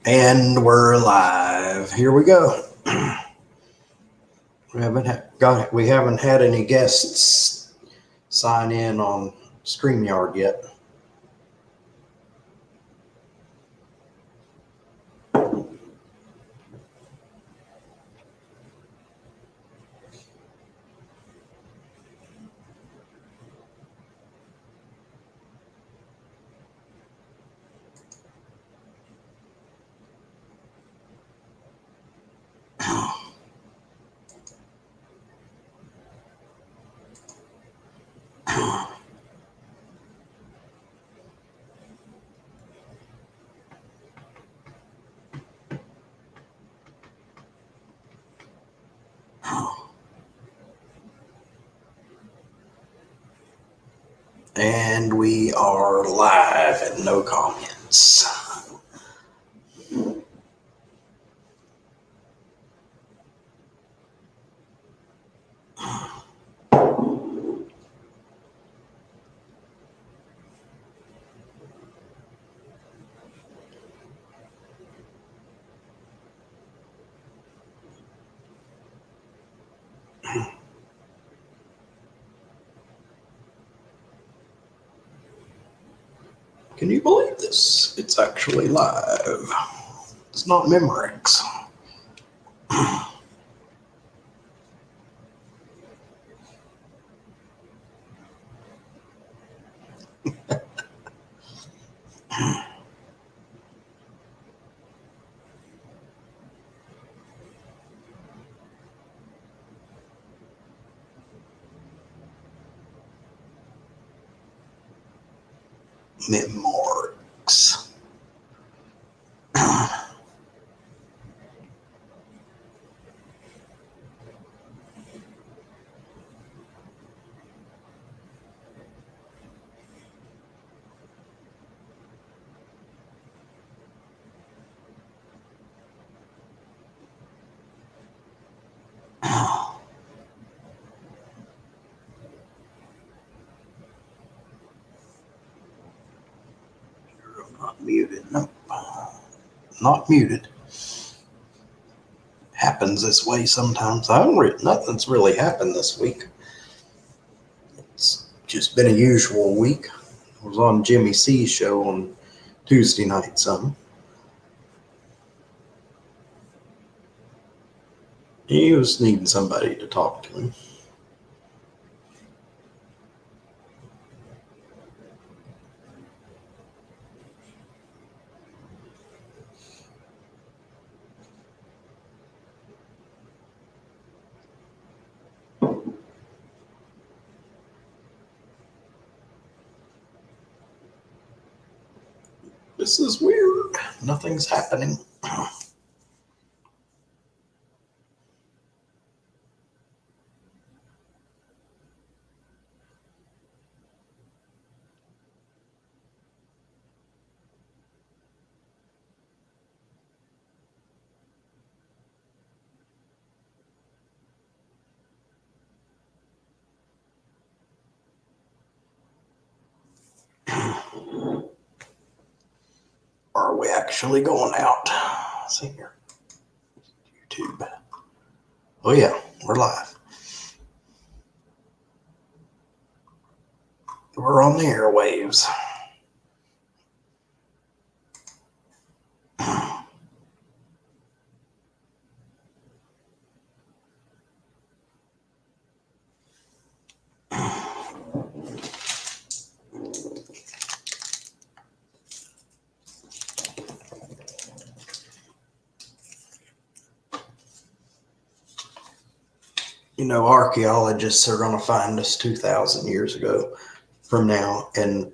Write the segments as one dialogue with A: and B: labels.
A: And we're live. Here we go. We haven't had any guests sign in on StreamYard yet. And we are live and no comments. Can you believe this? It's actually live. It's not Memorex. Memorex. Not muted. Nope. Not muted. Happens this way sometimes. Nothing's really happened this week. It's just been a usual week. I was on Jimmy C's show on Tuesday night some. He was needing somebody to talk to him. This is weird. Nothing's happening. Are we actually going out? Let's see here. YouTube. Oh yeah, we're live. We're on the airwaves. You know, archaeologists are going to find us 2,000 years ago from now, and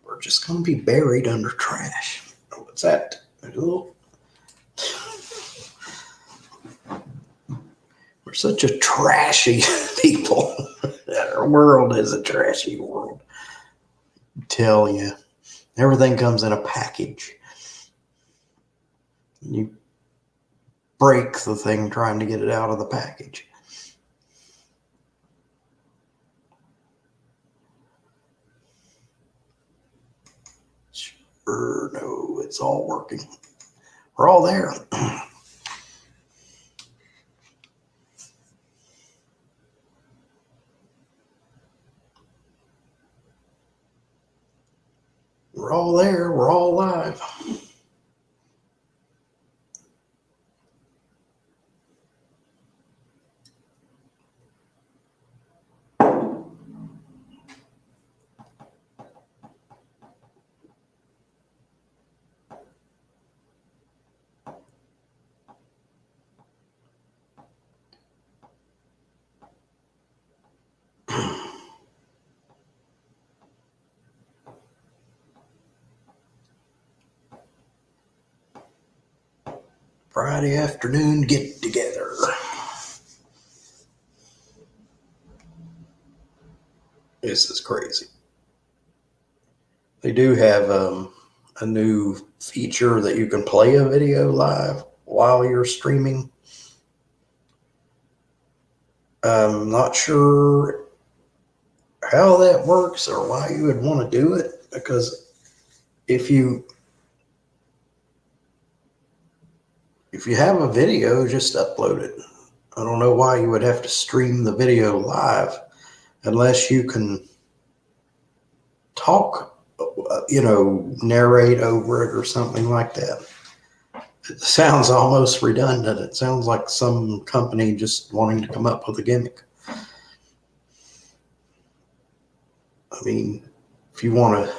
A: we're just going to be buried under trash. What's that? We're such a trashy people. Our world is a trashy world. I tell you, everything comes in a package. You break the thing trying to get it out of the package. No, it's all working. We're all there. We're all there. We're all live. Friday afternoon get together. This is crazy. They do have a new feature that you can play a video live while you're streaming. I'm not sure how that works or why you would want to do it, because if you have a video, just upload it. I don't know why you would have to stream the video live unless you can talk, narrate over it or something like that. It sounds almost redundant. It sounds like some company just wanting to come up with a gimmick. I mean, if you want to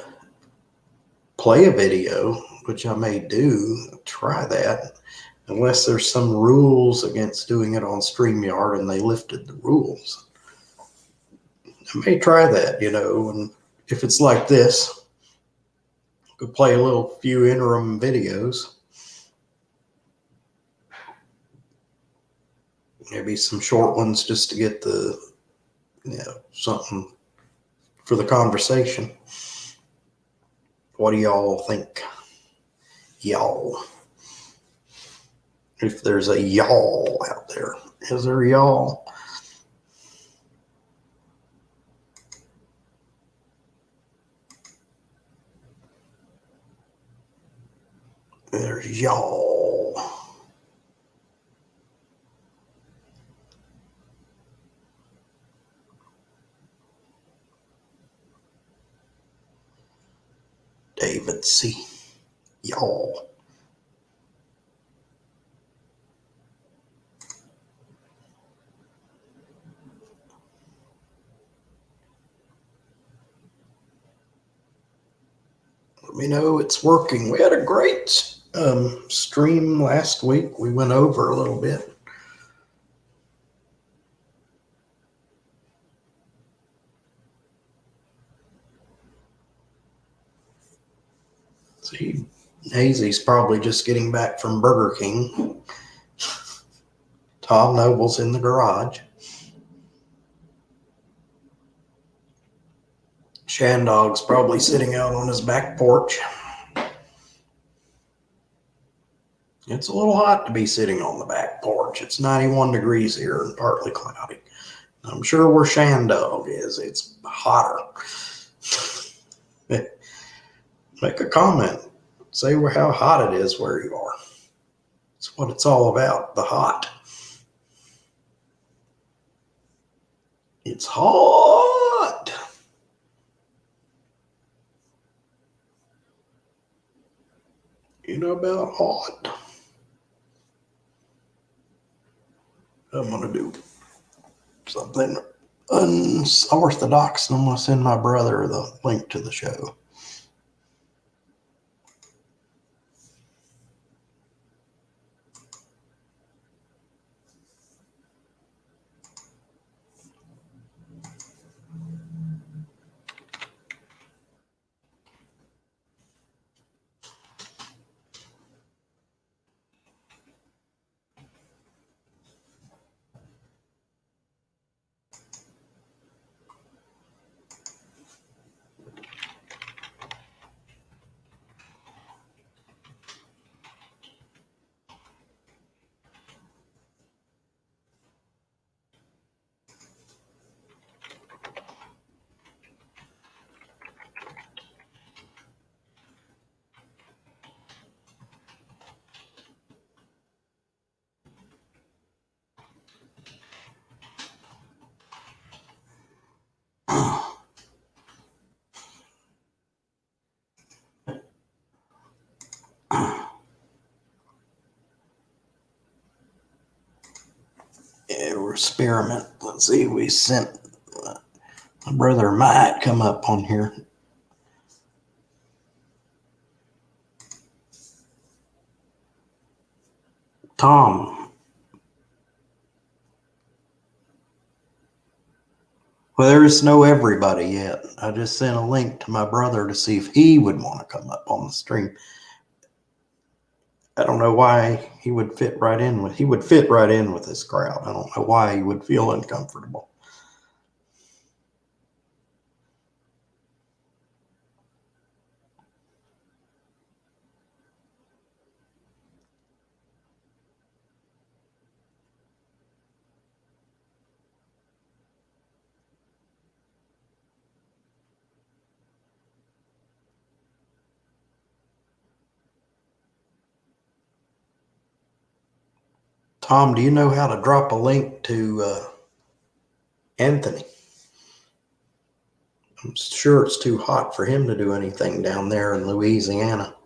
A: play a video, which I may do, try that. Unless there's some rules against doing it on StreamYard and they lifted the rules. I may try that, and if it's like this, I could play a little few interim videos. Maybe some short ones just to get something for the conversation. What do y'all think? Y'all. If there's a y'all out there. Is there y'all? There's y'all. David C. Y'all. Let me know it's working. We had a great stream last week. We went over a little bit. See, Hazy's probably just getting back from Burger King. Tom Noble's in the garage. Shandog's probably sitting out on his back porch. It's a little hot to be sitting on the back porch. It's 91 degrees here and partly cloudy. I'm sure where Shandog is, it's hotter. Make a comment. Say how hot it is where you are. It's what it's all about, the hot. It's hot. You know about hot. I'm going to do something unorthodox, and I'm going to send my brother the link to the show. experiment. Let's see, we sent my brother might come up on here. Tom. Well, there's no everybody yet. I just sent a link to my brother to see if he would want to come up on the stream. I don't know why he would fit right in with this crowd. I don't know why he would feel uncomfortable. Tom, do you know how to drop a link to Anthony? I'm sure it's too hot for him to do anything down there in Louisiana.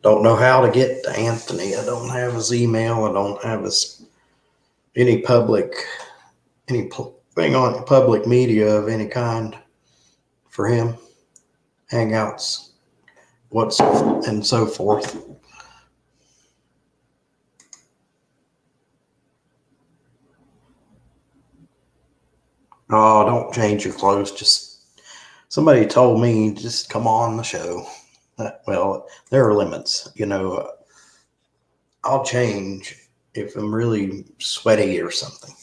A: Don't know how to get to Anthony. I don't have his email. I don't have any thing on public media of any kind for him. Hangouts, and so forth. Oh, don't change your clothes. Just somebody told me just come on the show. Well, there are limits, I'll change if I'm really sweaty or something.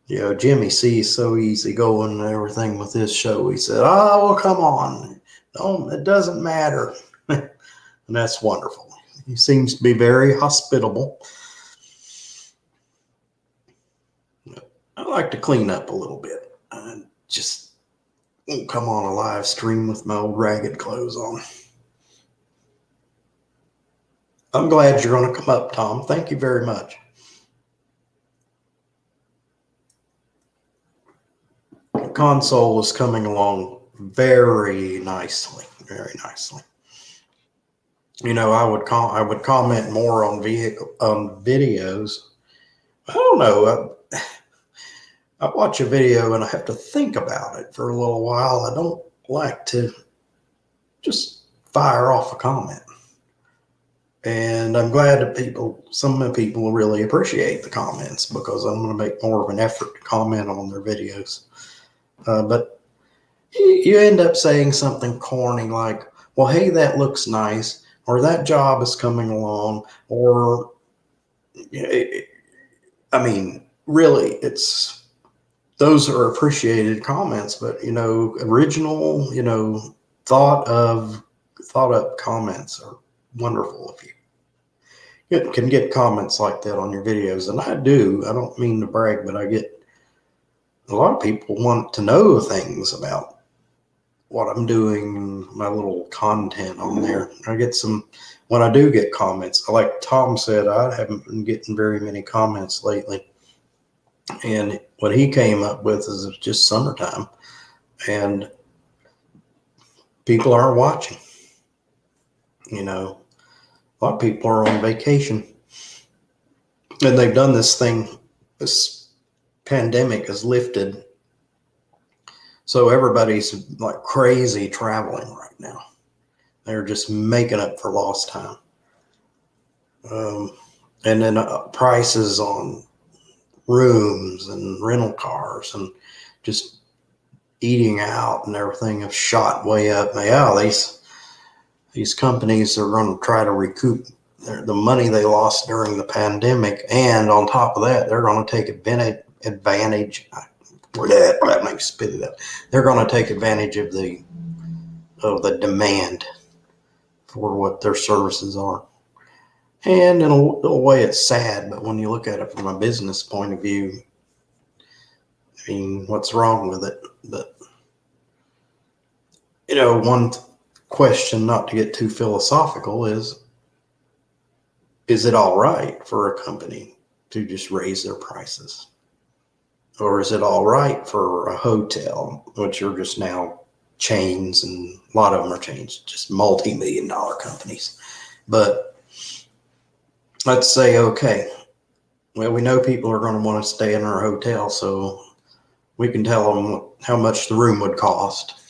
A: Jimmy C is so easygoing and everything with this show. He said, "Oh, well, come on. No, it doesn't matter." And that's wonderful. He seems to be very hospitable. I like to clean up a little bit. I just won't come on a live stream with my old ragged clothes on. I'm glad you're going to come up, Tom. Thank you very much. The console is coming along very nicely, very nicely. I would comment more on videos. I don't know. I watch a video and I have to think about it for a little while. I don't like to just fire off a comment. And I'm glad that some of the people really appreciate the comments, because I'm going to make more of an effort to comment on their videos. But you end up saying something corny like, "Well, hey, that looks nice," or "that job is coming along," or, really, those are appreciated comments, but, original, thought up comments are wonderful. If you can get comments like that on your videos, and I don't mean to brag, but I get a lot of people want to know things about what I'm doing, my little content on there. When I do get comments, like Tom said, I haven't been getting very many comments lately. And what he came up with is it's just summertime and people aren't watching. A lot of people are on vacation, and they've done this pandemic has lifted. So everybody's like crazy traveling right now. They're just making up for lost time. And then prices on rooms and rental cars and just eating out and everything have shot way up. Now, these companies are going to try to recoup the money they lost during the pandemic, and on top of that, they're going to take advantage. That makes spit it out. They're going to take advantage of the demand for what their services are. And in a way, it's sad, but when you look at it from a business point of view, what's wrong with it? But, one question, not to get too philosophical, is it all right for a company to just raise their prices? Or is it all right for a hotel, which are just now chains, and a lot of them are chains, just multi-million-dollar companies? But let's say, okay, well, we know people are going to want to stay in our hotel, so we can tell them how much the room would cost.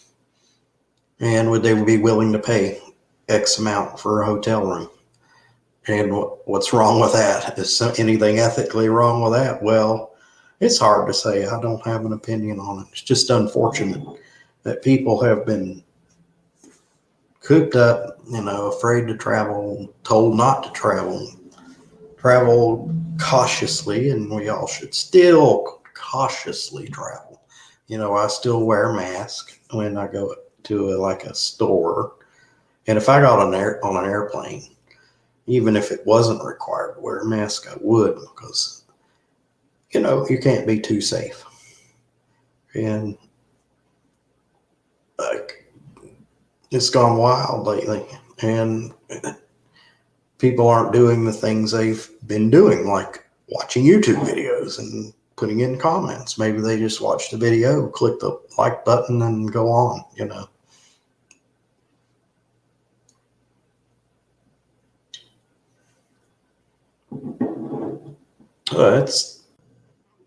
A: And would they be willing to pay X amount for a hotel room? And what's wrong with that? Is anything ethically wrong with that? Well, it's hard to say. I don't have an opinion on it. It's just unfortunate that people have been cooped up, afraid to travel, told not to travel cautiously, and we all should still cautiously travel. I still wear a mask when I go to a store, and if I got on an airplane, even if it wasn't required to wear a mask, I would, because you can't be too safe. And it's gone wild lately, and people aren't doing the things they've been doing, like watching YouTube videos and putting in comments. Maybe they just watch the video, click the like button, and go on. It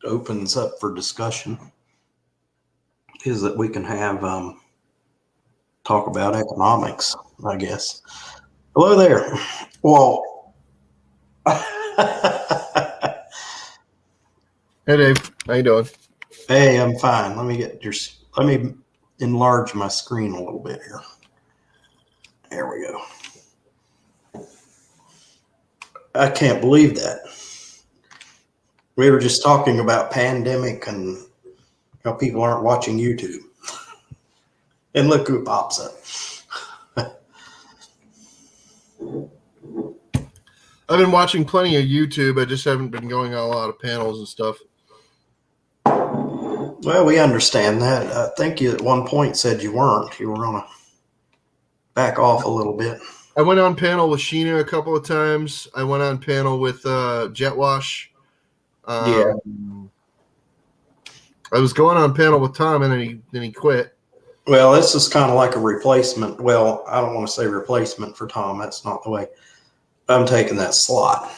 A: opens up for discussion. Is that we can have talk about economics, I guess. Hello there. Well,
B: Hey Dave, how you doing?
A: hey, I'm fine. Let me enlarge my screen a little bit here. There we go. I can't believe that. We were just talking about pandemic and how people aren't watching YouTube. And look who pops up.
B: I've been watching plenty of YouTube. I just haven't been going on a lot of panels and stuff.
A: Well, we understand that. I think you at one point said you weren't. You were going to back off a little bit.
B: I went on panel with Sheena a couple of times. I went on panel with Jetwash.
A: Yeah.
B: I was going on panel with Tom, and then he quit.
A: Well, this is kind of like a replacement. Well, I don't want to say replacement for Tom. That's not the way. I'm taking that slot.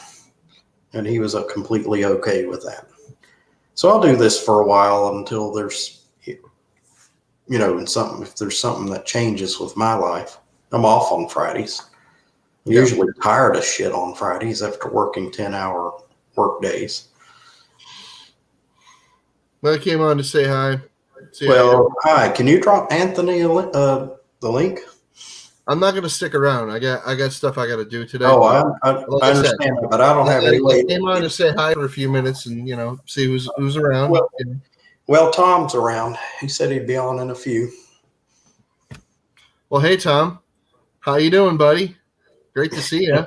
A: And he was completely okay with that. So I'll do this for a while until there's, if there's something that changes with my life. I'm off on Fridays. I'm usually tired of shit on Fridays after working 10-hour work days.
B: Well, I came on to say hi.
A: Hi. Can you drop Anthony the link?
B: I'm not going to stick around. I got stuff I got to do today.
A: Oh, I understand, but I don't have any way.
B: I came on to say hi for a few minutes and see who's around.
A: Well, Tom's around. He said he'd be on in a few.
B: Well, hey Tom, how you doing, buddy? Great to see you.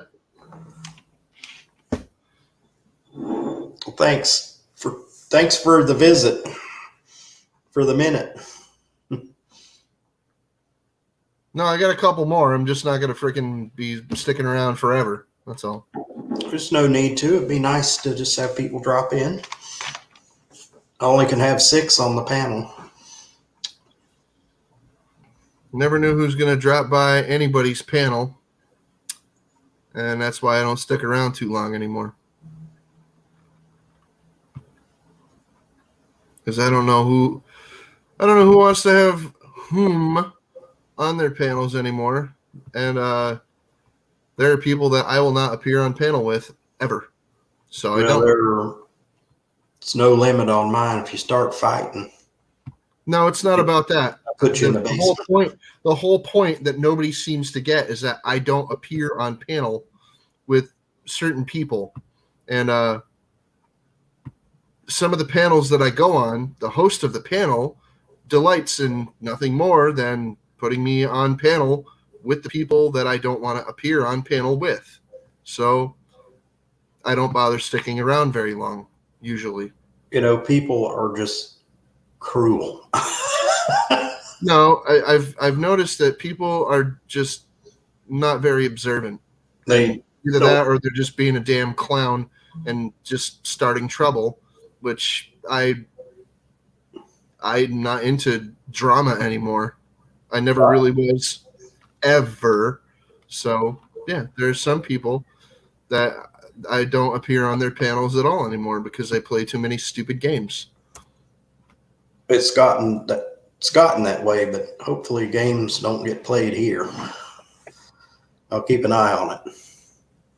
A: Well, thanks for the visit, for the minute.
B: No, I got a couple more. I'm just not going to freaking be sticking around forever. That's all.
A: There's no need to. It'd be nice to just have people drop in. I only can have 6 on the panel.
B: Never knew who's going to drop by anybody's panel. And that's why I don't stick around too long anymore. Because I don't know who wants to have whom on their panels anymore. And there are people that I will not appear on panel with ever. So I don't.
A: It's no limit on mine if you start fighting.
B: No, it's not about that.
A: I'll put you in the basement.
B: The whole point that nobody seems to get is that I don't appear on panel with certain people. And some of the panels that I go on, the host of the panel delights in nothing more than putting me on panel with the people that I don't want to appear on panel with. So I don't bother sticking around very long, usually.
A: People are just cruel.
B: No, I've noticed that people are just not very observant. Either that or they're just being a damn clown and just starting trouble, which I'm not into drama anymore. I never really was ever. So yeah, there's some people that I don't appear on their panels at all anymore because they play too many stupid games.
A: It's gotten that way, but hopefully games don't get played here. I'll keep an eye on it.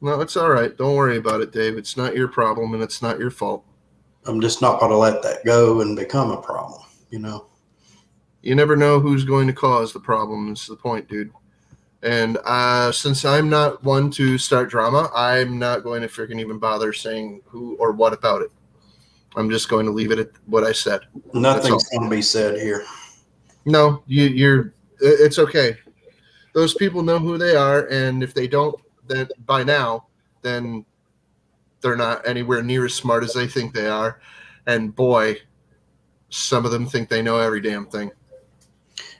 B: No, it's all right. Don't worry about it, Dave. It's not your problem, and it's not your fault.
A: I'm just not going to let that go and become a problem,
B: You never know who's going to cause the problem. Is the point, dude. And since I'm not one to start drama, I'm not going to freaking even bother saying who or what about it. I'm just going to leave it at what I said.
A: Nothing's going to be said here.
B: No, it's okay. Those people know who they are, and if they don't, then by now, then they're not anywhere near as smart as they think they are. And boy, some of them think they know every damn thing.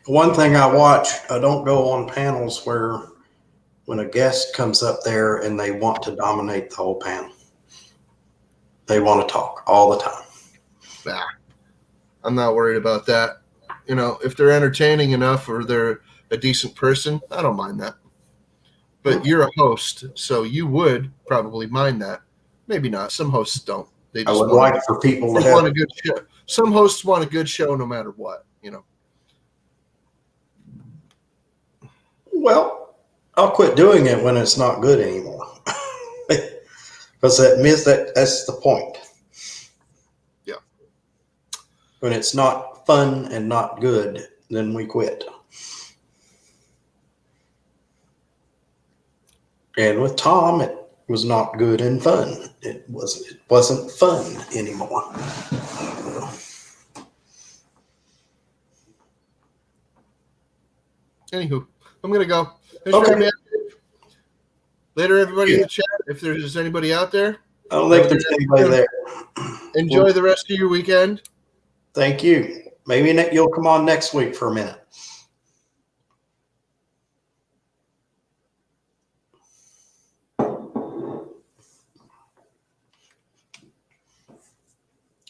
A: One thing I watch, I don't go on panels where when a guest comes up there and they want to dominate the whole panel. They want to talk all the time.
B: Nah, I'm not worried about that. If they're entertaining enough or they're a decent person, I don't mind that. But you're a host, so you would probably mind that. Maybe not. Some hosts don't. They just
A: I would like for people to
B: want a good show. Some hosts want a good show no matter what,
A: Well, I'll quit doing it when it's not good anymore. Because that's the point.
B: Yeah.
A: When it's not fun and not good, then we quit. And with Tom, it was not good and fun. It wasn't fun anymore.
B: Anywho, I'm gonna go.
A: Okay.
B: Later, everybody in the chat. If there's anybody out there,
A: I don't think there's anybody there.
B: Enjoy the rest of your weekend.
A: Thank you. Maybe you'll come on next week for a minute.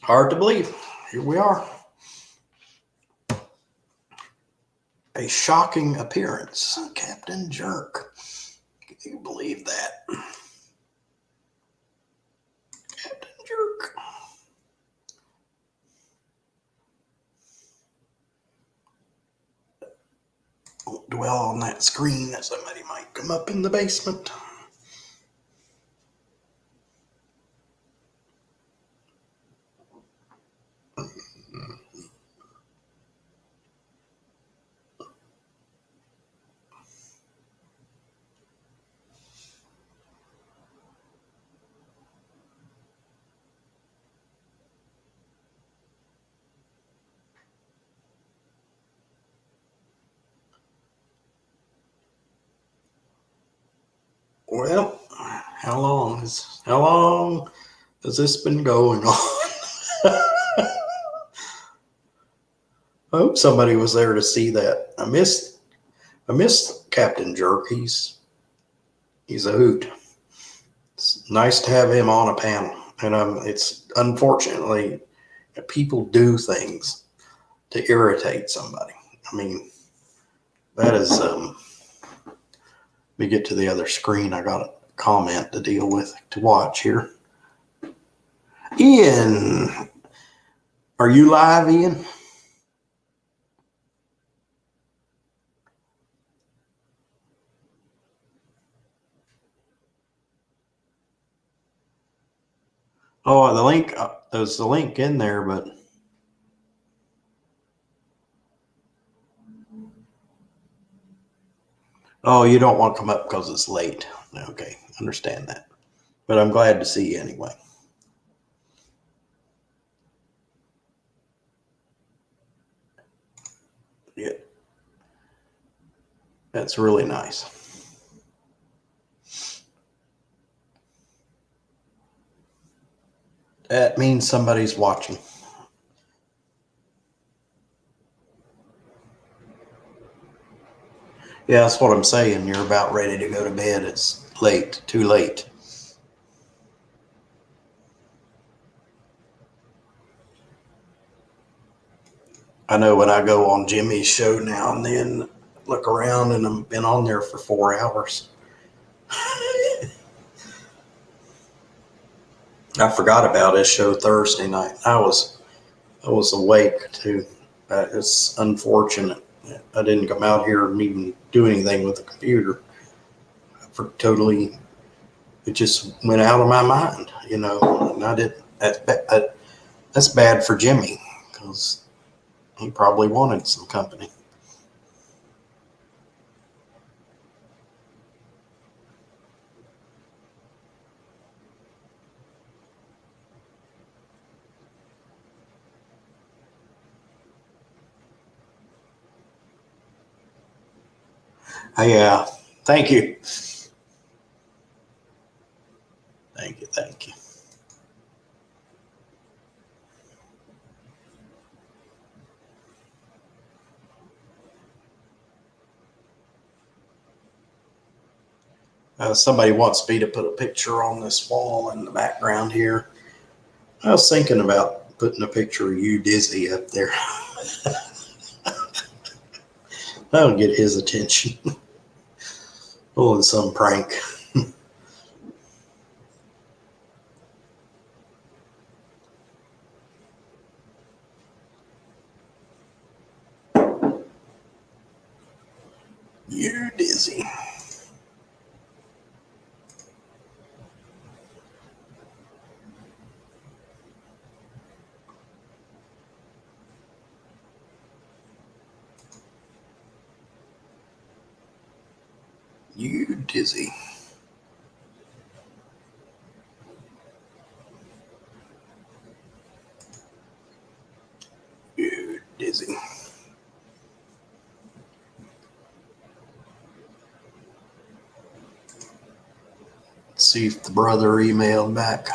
A: Hard to believe. Here we are. A shocking appearance. Captain Jerk. Can you believe that? Captain Jerk. Won't dwell on that screen that somebody might come up in the basement. Well, how long has this been going on? I hope somebody was there to see that. I missed Captain Jerk. He's a hoot. It's nice to have him on a panel, and it's unfortunately people do things to irritate somebody. I mean, that is. Let me get to the other screen. I got a comment to deal with, to watch here. Ian, are you live, Ian? Oh, the link, there's the link in there, but oh, you don't want to come up because it's late. Okay, understand that. But I'm glad to see you anyway. Yeah. That's really nice. That means somebody's watching. Yeah, that's what I'm saying. You're about ready to go to bed. It's late, too late. I know when I go on Jimmy's show now and then, look around and I've been on there for 4 hours. I forgot about his show Thursday night. I was awake too. It's unfortunate. I didn't come out here and even do anything with the computer. Totally, it just went out of my mind, And I did. That's bad for Jimmy because he probably wanted some company. Yeah. Thank you. Thank you. Thank you. Somebody wants me to put a picture on this wall in the background here. I was thinking about putting a picture of you, Dizzy, up there. That'll get his attention. Pulling some prank. You, Dizzy. You, Dizzy. You, Dizzy. Let's see if the brother emailed back.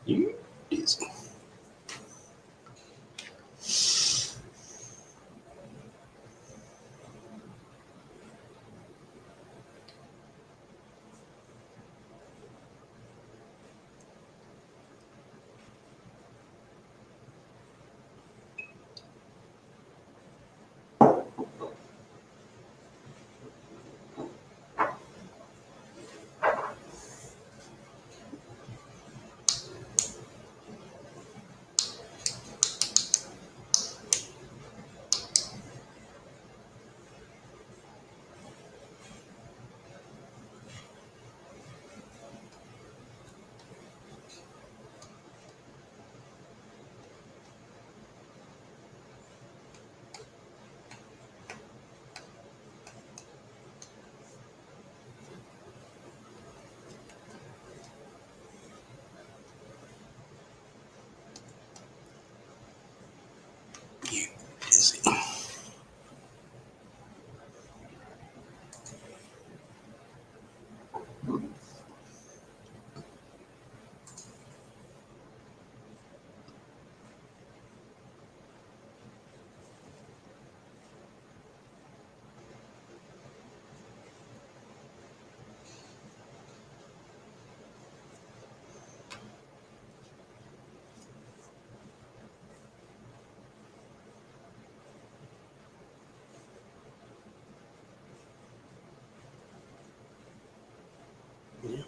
A: You, Dizzy. You, Dizzy.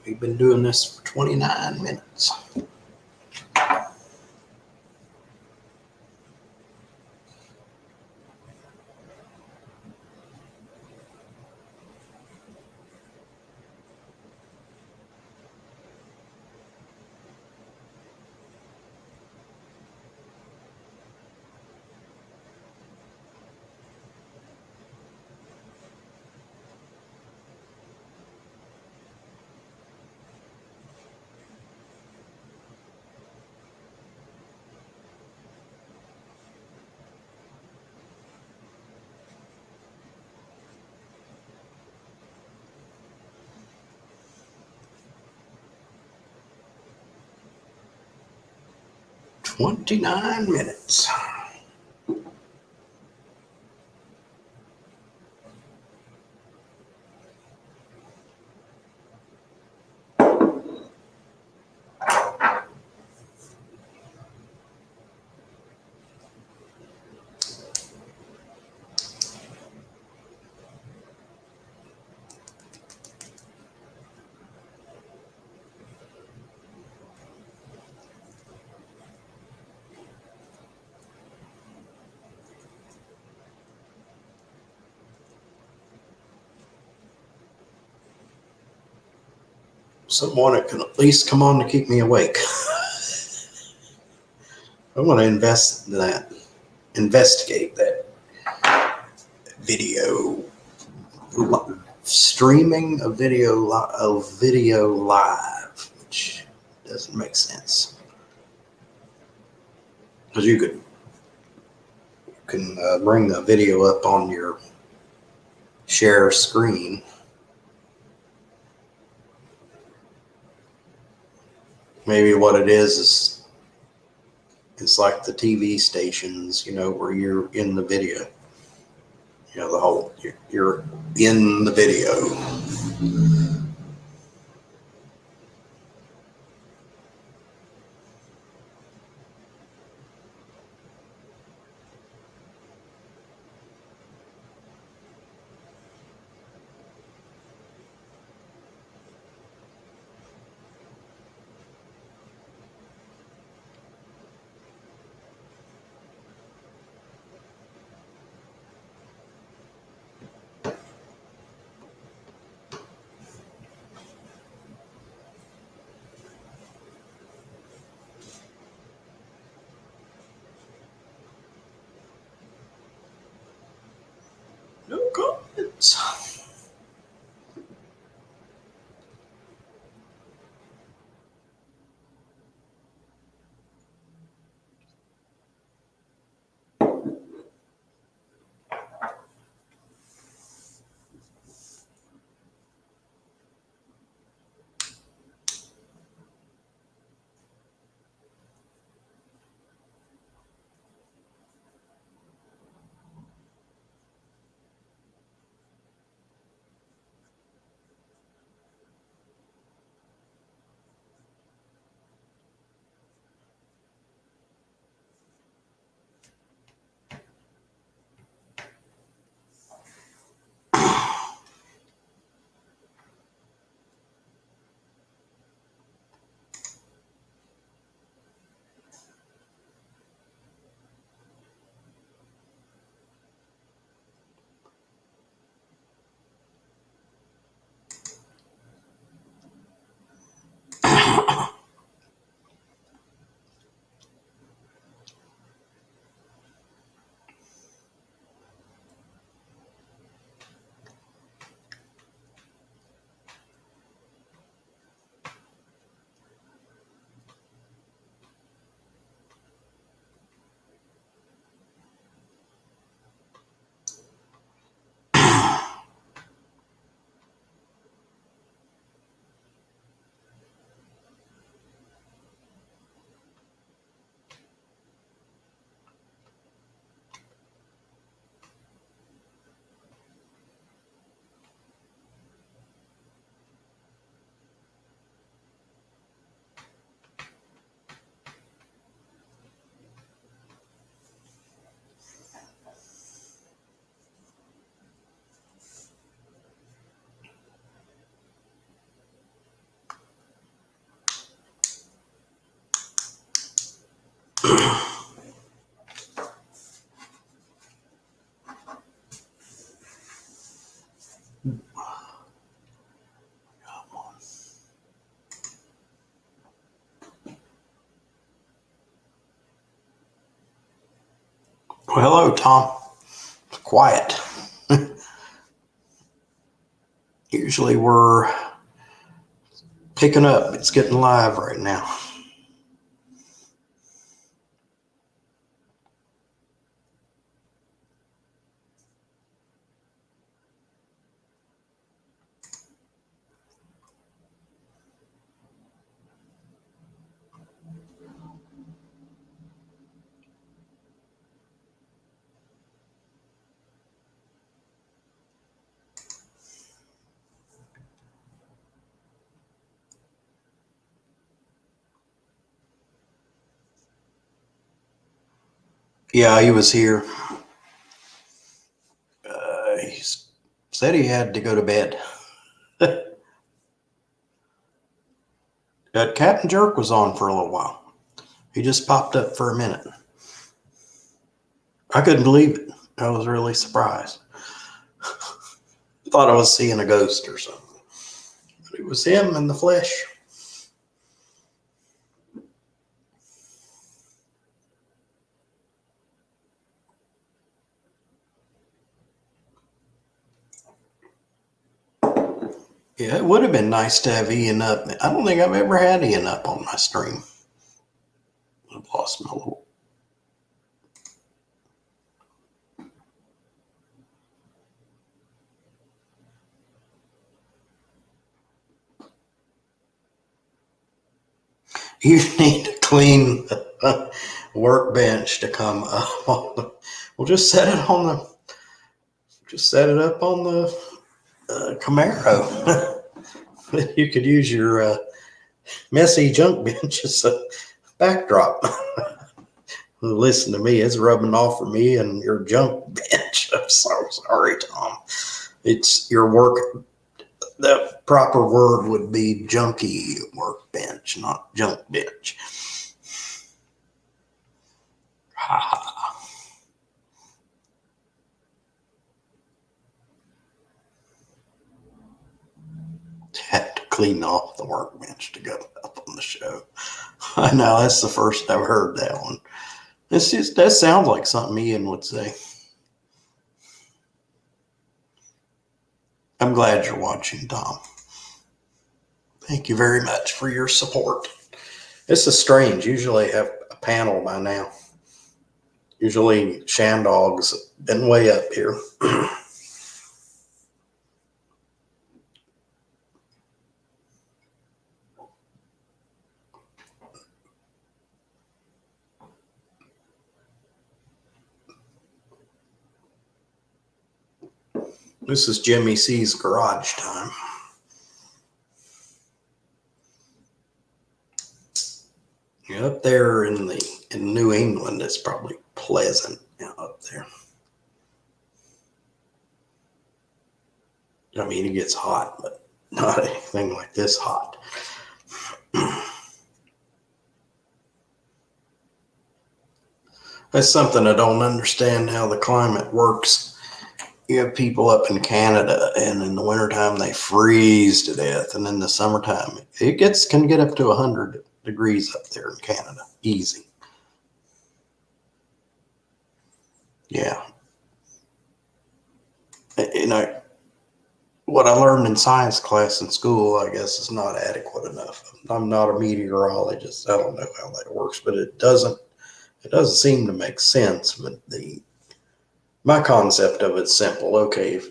A: 'We've been doing this for 29 minutes. $29 minutes. someone that can at least come on to keep me awake. I want to investigate that video streaming of video live, which doesn't make sense. Because you can bring the video up on your share screen. Maybe what it is it's like the TV stations, where you're in the video. You're in the video. No comments. Well, hello, Tom. It's quiet. Usually we're picking up. It's getting live right now. Yeah, he was here. He said he had to go to bed. Captain Jerk was on for a little while. He just popped up for a minute. I couldn't believe it. I was really surprised. Thought I was seeing a ghost or something. But it was him in the flesh. Yeah, it would have been nice to have Ian up. I don't think I've ever had Ian up on my stream. I've lost my little. You need to clean the workbench to come up on the. We'll just set it on the. Just set it up on the Camaro. You could use your messy junk bench as a backdrop. Listen to me, it's rubbing off for me and your junk bench. I'm so sorry, Tom. It's your work. The proper word would be junky workbench, not junk bench. Ha ha. Had to clean off the workbench to go up on the show. I know, that's the first I've heard that one. That sounds like something Ian would say. I'm glad you're watching, Tom. Thank you very much for your support. This is strange. Usually I have a panel by now. Usually Shandog's been way up here. This is Jimmy C's garage time. Yeah, up there in New England, it's probably pleasant up there. I mean, it gets hot, but not anything like this hot. That's something I don't understand, how the climate works. You have people up in Canada, and in the wintertime they freeze to death, and in the summertime it can get up to 100 degrees up there in Canada, easy. Yeah. You know, what I learned in science class in school, I guess, is not adequate enough. I'm not a meteorologist. I don't know how that works, but it doesn't seem to make sense. But my concept of it's simple. Okay, if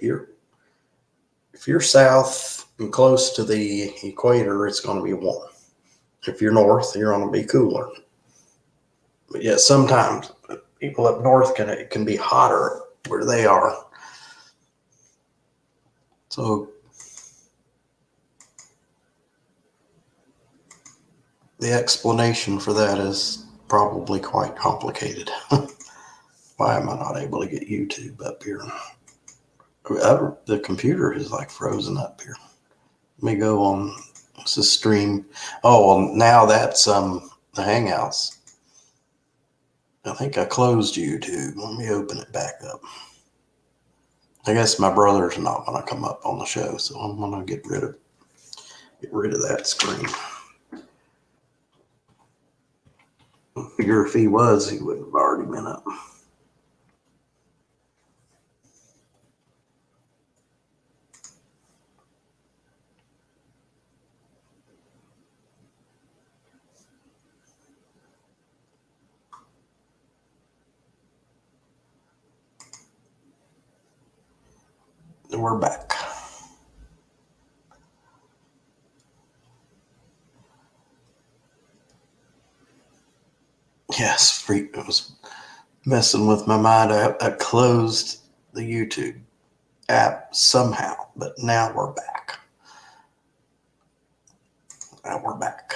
A: you're south and close to the equator, it's going to be warm. If you're north, you're going to be cooler. But yet sometimes people up north can be hotter where they are. So the explanation for that is probably quite complicated. Why am I not able to get YouTube up here? The computer is like frozen up here. Let me go on. What's the stream? Oh, well, now that's the Hangouts. I think I closed YouTube. Let me open it back up. I guess my brother's not going to come up on the show, so I'm going to get rid of that screen. I figure if he was, he would have already been up. We're back. Yes, it was messing with my mind. I closed the YouTube app somehow, but now we're back. Now we're back.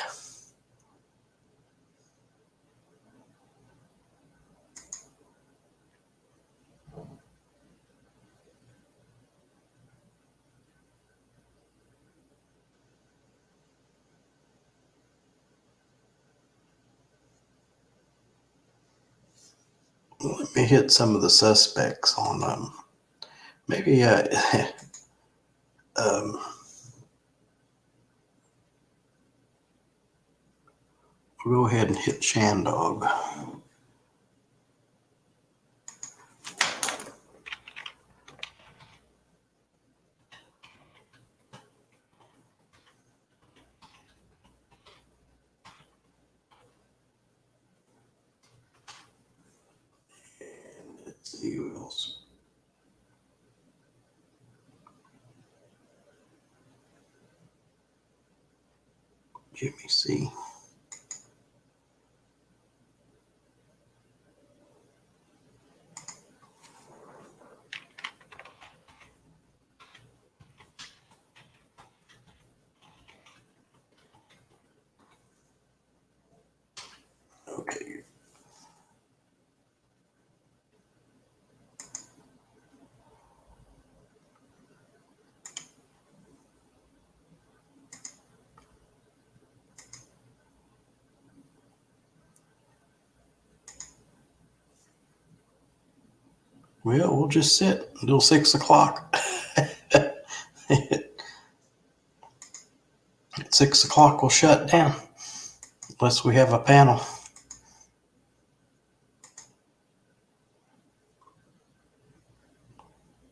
A: Let me hit some of the suspects on maybe we'll go ahead and hit Shandog. fuels. Jimmy C. Okay. Well, we'll just sit until 6 o'clock. At 6 o'clock, we'll shut down unless we have a panel.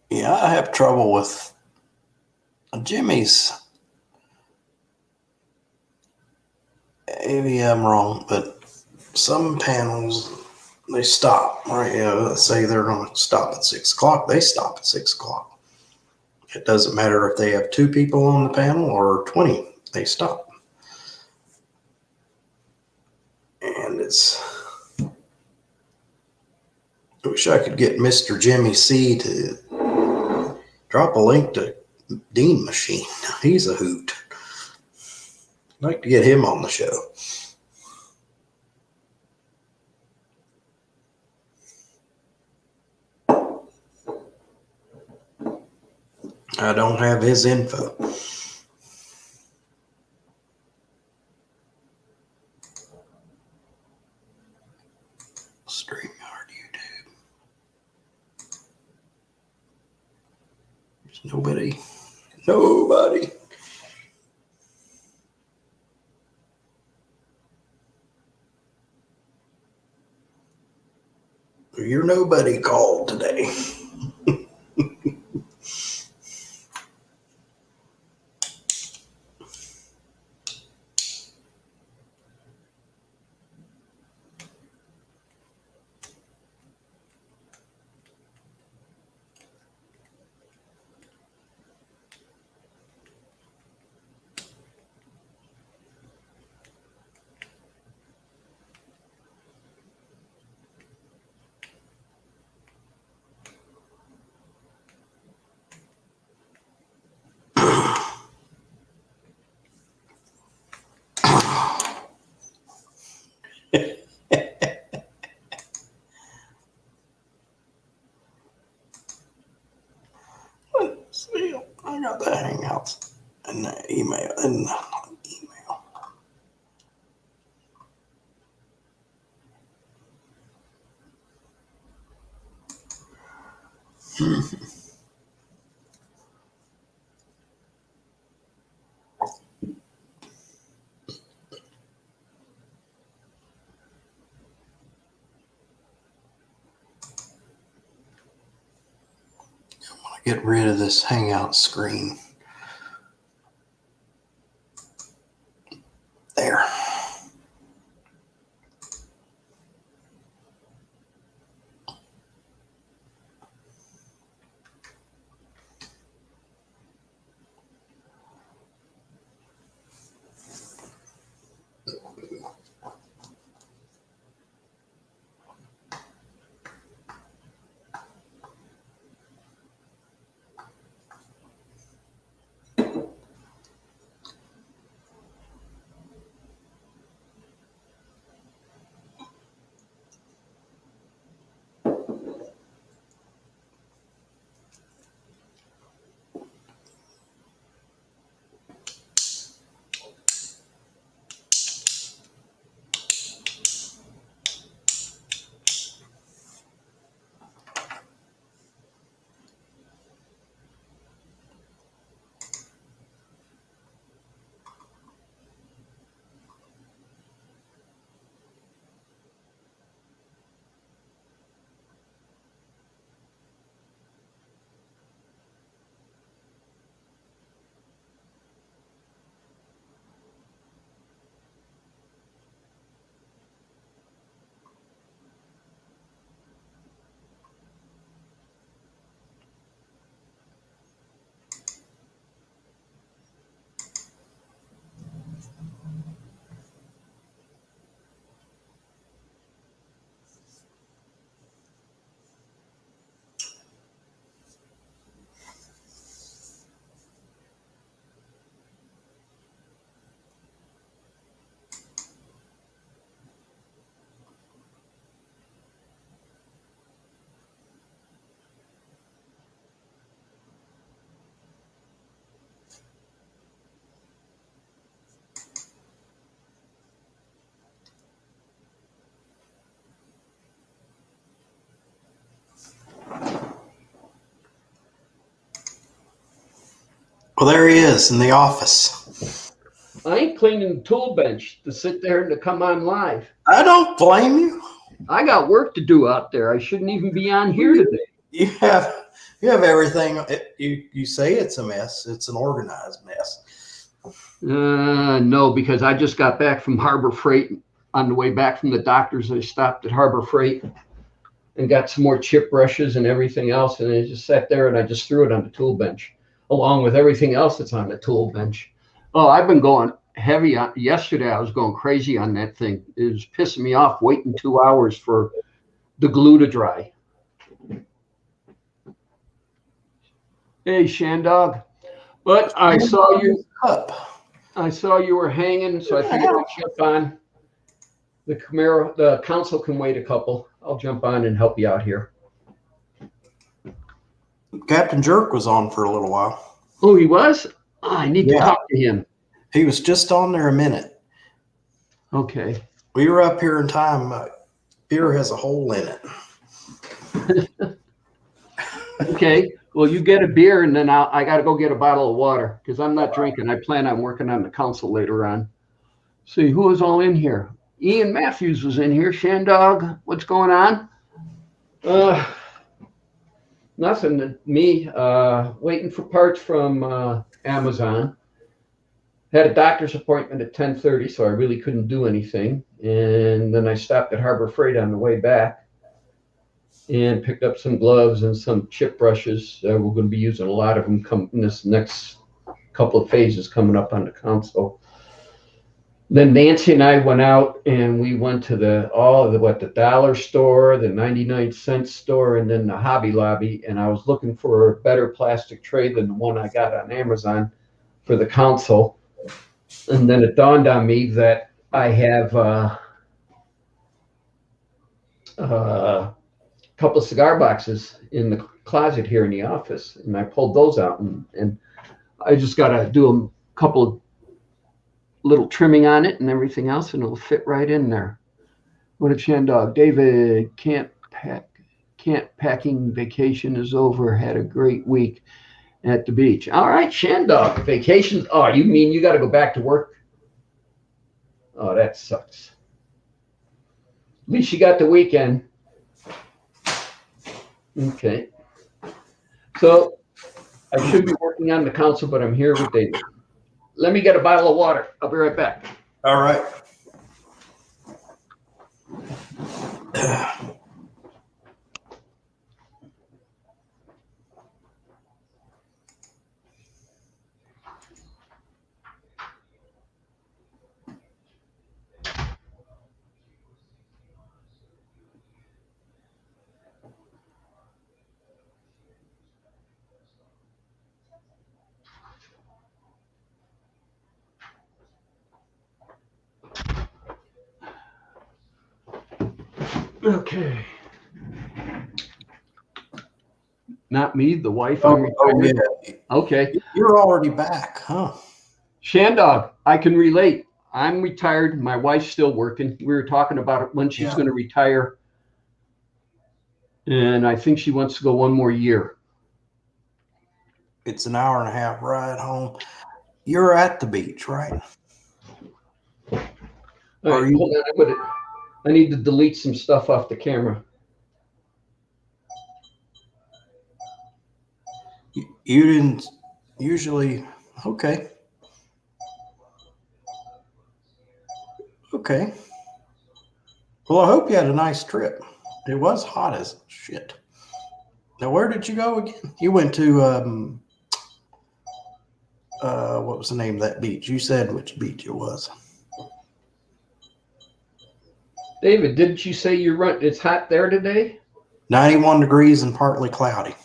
A: Yeah, I have trouble with Jimmy's. Maybe I'm wrong, but some panels, they stop, right? Let's say they're going to stop at 6 o'clock. They stop at 6 o'clock. It doesn't matter if they have 2 people on the panel or 20, they stop. And I wish I could get Mr. Jimmy C to drop a link to Dean Machine. He's a hoot. I'd like to get him on the show. I don't have his info. StreamYard YouTube. There's nobody. You're nobody called today. Let's see. I got the Hangouts and the email and email. Get rid of this Hangout screen. There. Well, there he is in the office.
C: I ain't cleaning the tool bench to sit there and to come on live.
A: I don't blame you.
C: I got work to do out there. I shouldn't even be on here today.
A: You have everything. You say it's a mess. It's an organized mess.
C: No, because I just got back from Harbor Freight. On the way back from the doctor's, I stopped at Harbor Freight and got some more chip brushes and everything else. And I just sat there and I just threw it on the tool bench, along with everything else that's on the tool bench. Oh, I've been going heavy on. Yesterday, I was going crazy on that thing. It was pissing me off waiting 2 hours for the glue to dry. Hey, Shandog. But I saw you. I saw you were hanging, so I figured I'd jump on. The Camaro, the council can wait a couple. I'll jump on and help you out here.
A: Captain Jerk was on for a little while.
C: Oh, he was? Oh, I need to talk to him.
A: He was just on there a minute.
C: Okay.
A: We were up here in time. Beer has a hole in it.
C: Okay. Well, you get a beer, and then I got to go get a bottle of water because I'm not drinking. I plan on working on the council later on. See, who was all in here? Ian Matthews was in here. Shandog, what's going on? Nothing to me. Waiting for parts from Amazon. Had a doctor's appointment at 10:30, so I really couldn't do anything. And then I stopped at Harbor Freight on the way back and picked up some gloves and some chip brushes. We're going to be using a lot of them in this next couple of phases coming up on the console. Then Nancy and I went out and we went to the dollar store, the 99-cent store, and then the Hobby Lobby. And I was looking for a better plastic tray than the one I got on Amazon for the console. And then it dawned on me that I have a couple of cigar boxes in the closet here in the office. And I pulled those out and I just got to do a couple of little trimming on it and everything else, and it'll fit right in there. What a Shandog. David, packing vacation is over. Had a great week at the beach. All right, Shandog, vacation. Oh, you mean you got to go back to work? Oh, that sucks. At least you got the weekend. Okay. So I should be working on the council, but I'm here with David. Let me get a bottle of water. I'll be right back.
A: All right.
C: Okay. Not me, the wife.
A: Oh, yeah.
C: Okay.
A: You're already back, huh?
C: Shandog, I can relate. I'm retired. My wife's still working. We were talking about it when she's going to retire. And I think she wants to go one more year.
A: It's an hour and a half ride home. You're at the beach, right?
C: All right, hold on. I need to delete some stuff off the camera.
A: You didn't usually. Okay. Okay. Well, I hope you had a nice trip. It was hot as shit. Now, where did you go again? You went to, what was the name of that beach? You said which beach it was.
C: David, didn't you say it's hot there today?
A: 91 degrees and partly cloudy.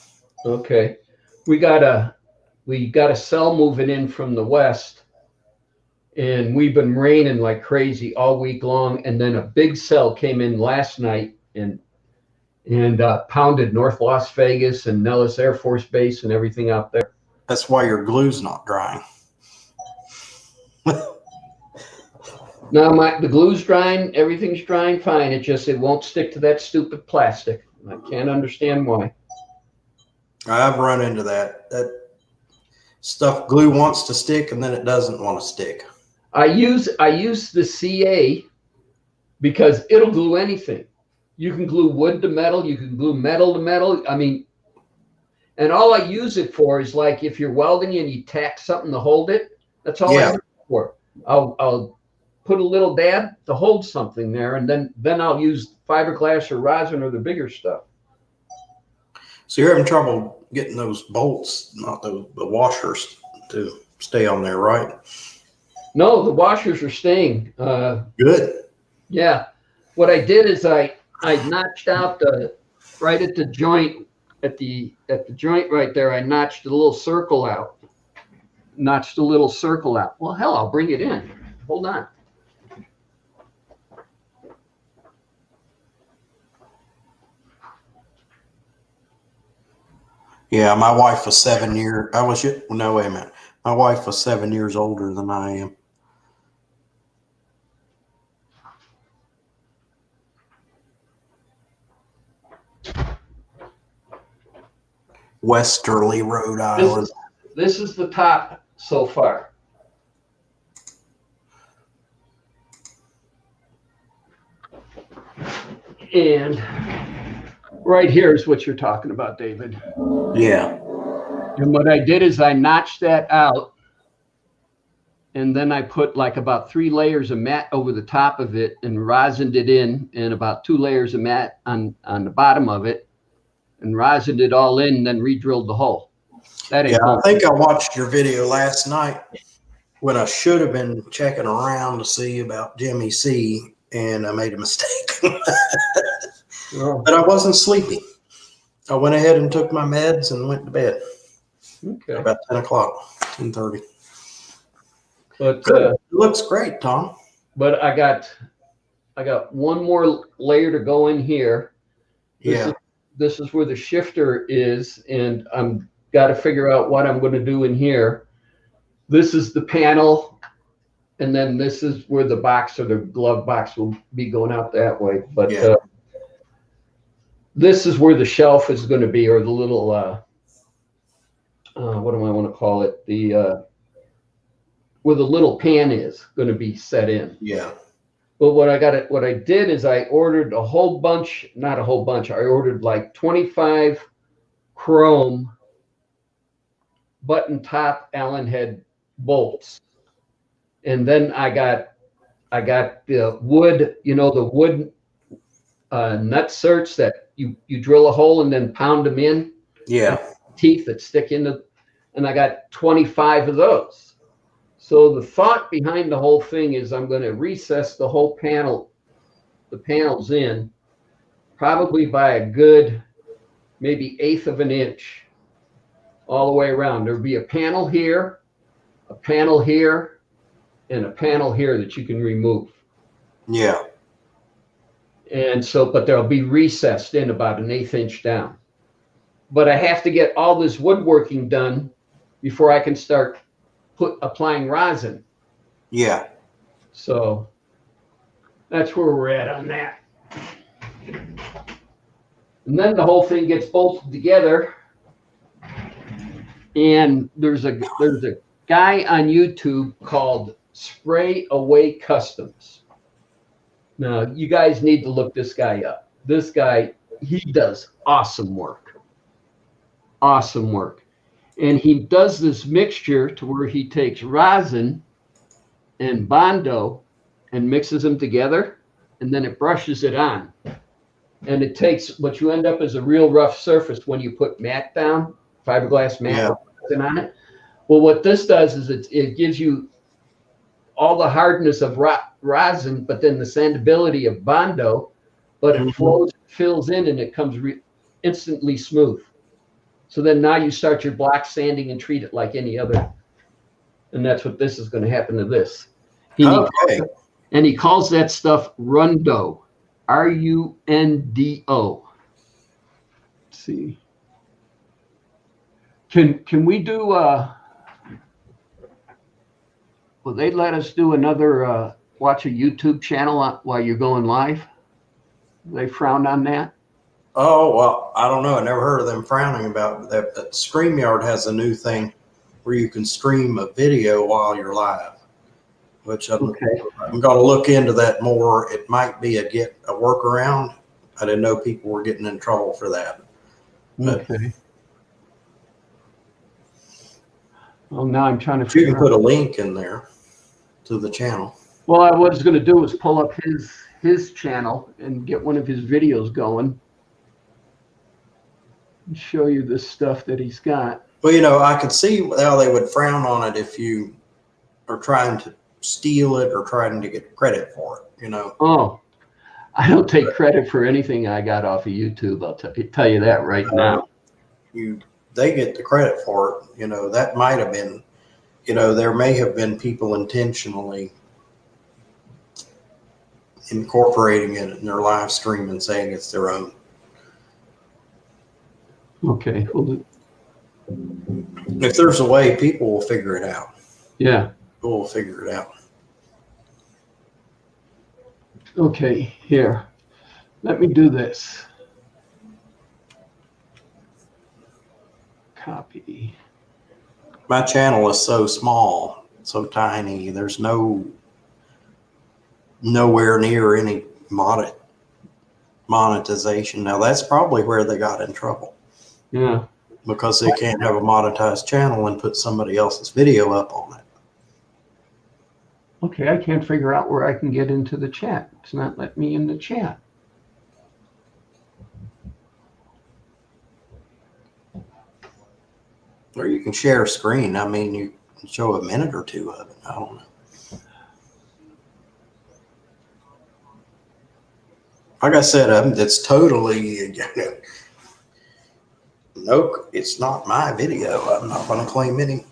C: Okay. We got a cell moving in from the west, and we've been raining like crazy all week long. And then a big cell came in last night and pounded North Las Vegas and Nellis Air Force Base and everything out there.
A: That's why your glue's not drying.
C: No, the glue's drying, everything's drying fine. It won't stick to that stupid plastic. I can't understand why.
A: I've run into that. stuff glue wants to stick and then it doesn't want to stick.
C: I use the CA because it'll glue anything. You can glue wood to metal. You can glue metal to metal. I mean, and all I use it for is like if you're welding and you tack something to hold it. That's all I use it for. I'll put a little dab to hold something there, and then I'll use fiberglass or rosin or the bigger stuff.
A: So you're having trouble getting those bolts, not the washers, to stay on there, right?
C: No, the washers are staying.
A: Good.
C: Yeah. What I did is I notched out right at the joint, at the joint right there, I notched a little circle out. Well, hell, I'll bring it in. Hold on.
A: Yeah, my wife was 7 years. No, wait a minute. My wife was 7 years older than I am. Westerly, Rhode Island.
C: This is the top so far. And right here is what you're talking about, David.
A: Yeah.
C: And what I did is I notched that out, and then I put like about 3 layers of mat over the top of it and rosined it in, and about 2 layers of mat on the bottom of it, and rosined it all in, and then re-drilled the hole. That ain't
A: Yeah,
C: cool.
A: I think I watched your video last night when I should have been checking around to see about Jimmy C, and I made a mistake.
C: Oh,
A: But I wasn't sleepy. I went ahead and took my meds and went to bed
C: okay.
A: about 10 o'clock, 10:30.
C: But
A: Good. It looks great, Tom.
C: but I got one more layer to go in here. This is where the shifter is, and I'm got to figure out what I'm going to do in here. This is the panel, and then this is where the box or the glove box will be going out that way. But
A: Yeah.
C: This is where the shelf is going to be, or the little what do I want to call it? Where the little pan is going to be set in.
A: Yeah.
C: But what I did is I ordered a whole bunch, not a whole bunch. I ordered like 25 chrome button top Allen head bolts. And then I got the wood, the wood nut certs that you drill a hole and then pound them in.
A: Yeah.
C: Teeth that stick into, and I got 25 of those. So the thought behind the whole thing is I'm going to recess the whole panel, the panels in, probably by a good maybe 1/8 of an inch all the way around. There'll be a panel here, a panel here, and a panel here that you can remove.
A: Yeah.
C: And so, but they'll be recessed in about an 1/8 inch down. But I have to get all this woodworking done before I can start applying rosin.
A: Yeah.
C: So that's where we're at on that. And then the whole thing gets bolted together. And there's a guy on YouTube called Spray Away Customs. Now, you guys need to look this guy up. This guy, he does awesome work. Awesome work. And he does this mixture to where he takes rosin and Bondo and mixes them together, and then it brushes it on. And it takes, what you end up is a real rough surface when you put mat down, fiberglass mat on it. Well, what this does is it gives you all the hardness of rosin, but then the sandability of Bondo, but it flows, fills in, and it comes instantly smooth. So then now you start your block sanding and treat it like any other. And that's what this is going to happen to this. And he calls that stuff Rundo, Rundo. Let's see. Can we do will they let us do another watch a YouTube channel while you're going live? They frowned on that?
A: Oh, well, I don't know. I never heard of them frowning about that. But StreamYard has a new thing where you can stream a video while you're live, which I'm
C: Okay.
A: going to look into that more. It might be a workaround. I didn't know people were getting in trouble for that. But
C: Okay. Well, now I'm trying to
A: you can
C: figure
A: put a
C: out.
A: link in there to the channel.
C: Well, what I was going to do is pull up his channel and get one of his videos going and show you this stuff that he's got.
A: Well, you know, I could see how they would frown on it if you are trying to steal it or trying to get credit for it, you know.
C: Oh, I don't take credit for anything I got off of YouTube. I'll tell you that right now.
A: They get the credit for it. You know, that might have been, you know, there may have been people intentionally incorporating it in their live stream and saying it's their own.
C: Okay. Well,
A: If there's a way, people will figure it out.
C: yeah.
A: People will figure it out.
C: Okay. Here. Let me do this. Copy.
A: My channel is so small, so tiny. There's nowhere near any monetization. Now that's probably where they got in trouble,
C: Yeah.
A: because they can't have a monetized channel and put somebody else's video up on it.
C: Okay. I can't figure out where I can get into the chat. It's not letting me in the chat.
A: Or you can share a screen. I mean, you can show a minute or two of it. I don't know. Like I said, it's totally, no, it's not my video. I'm not going to claim any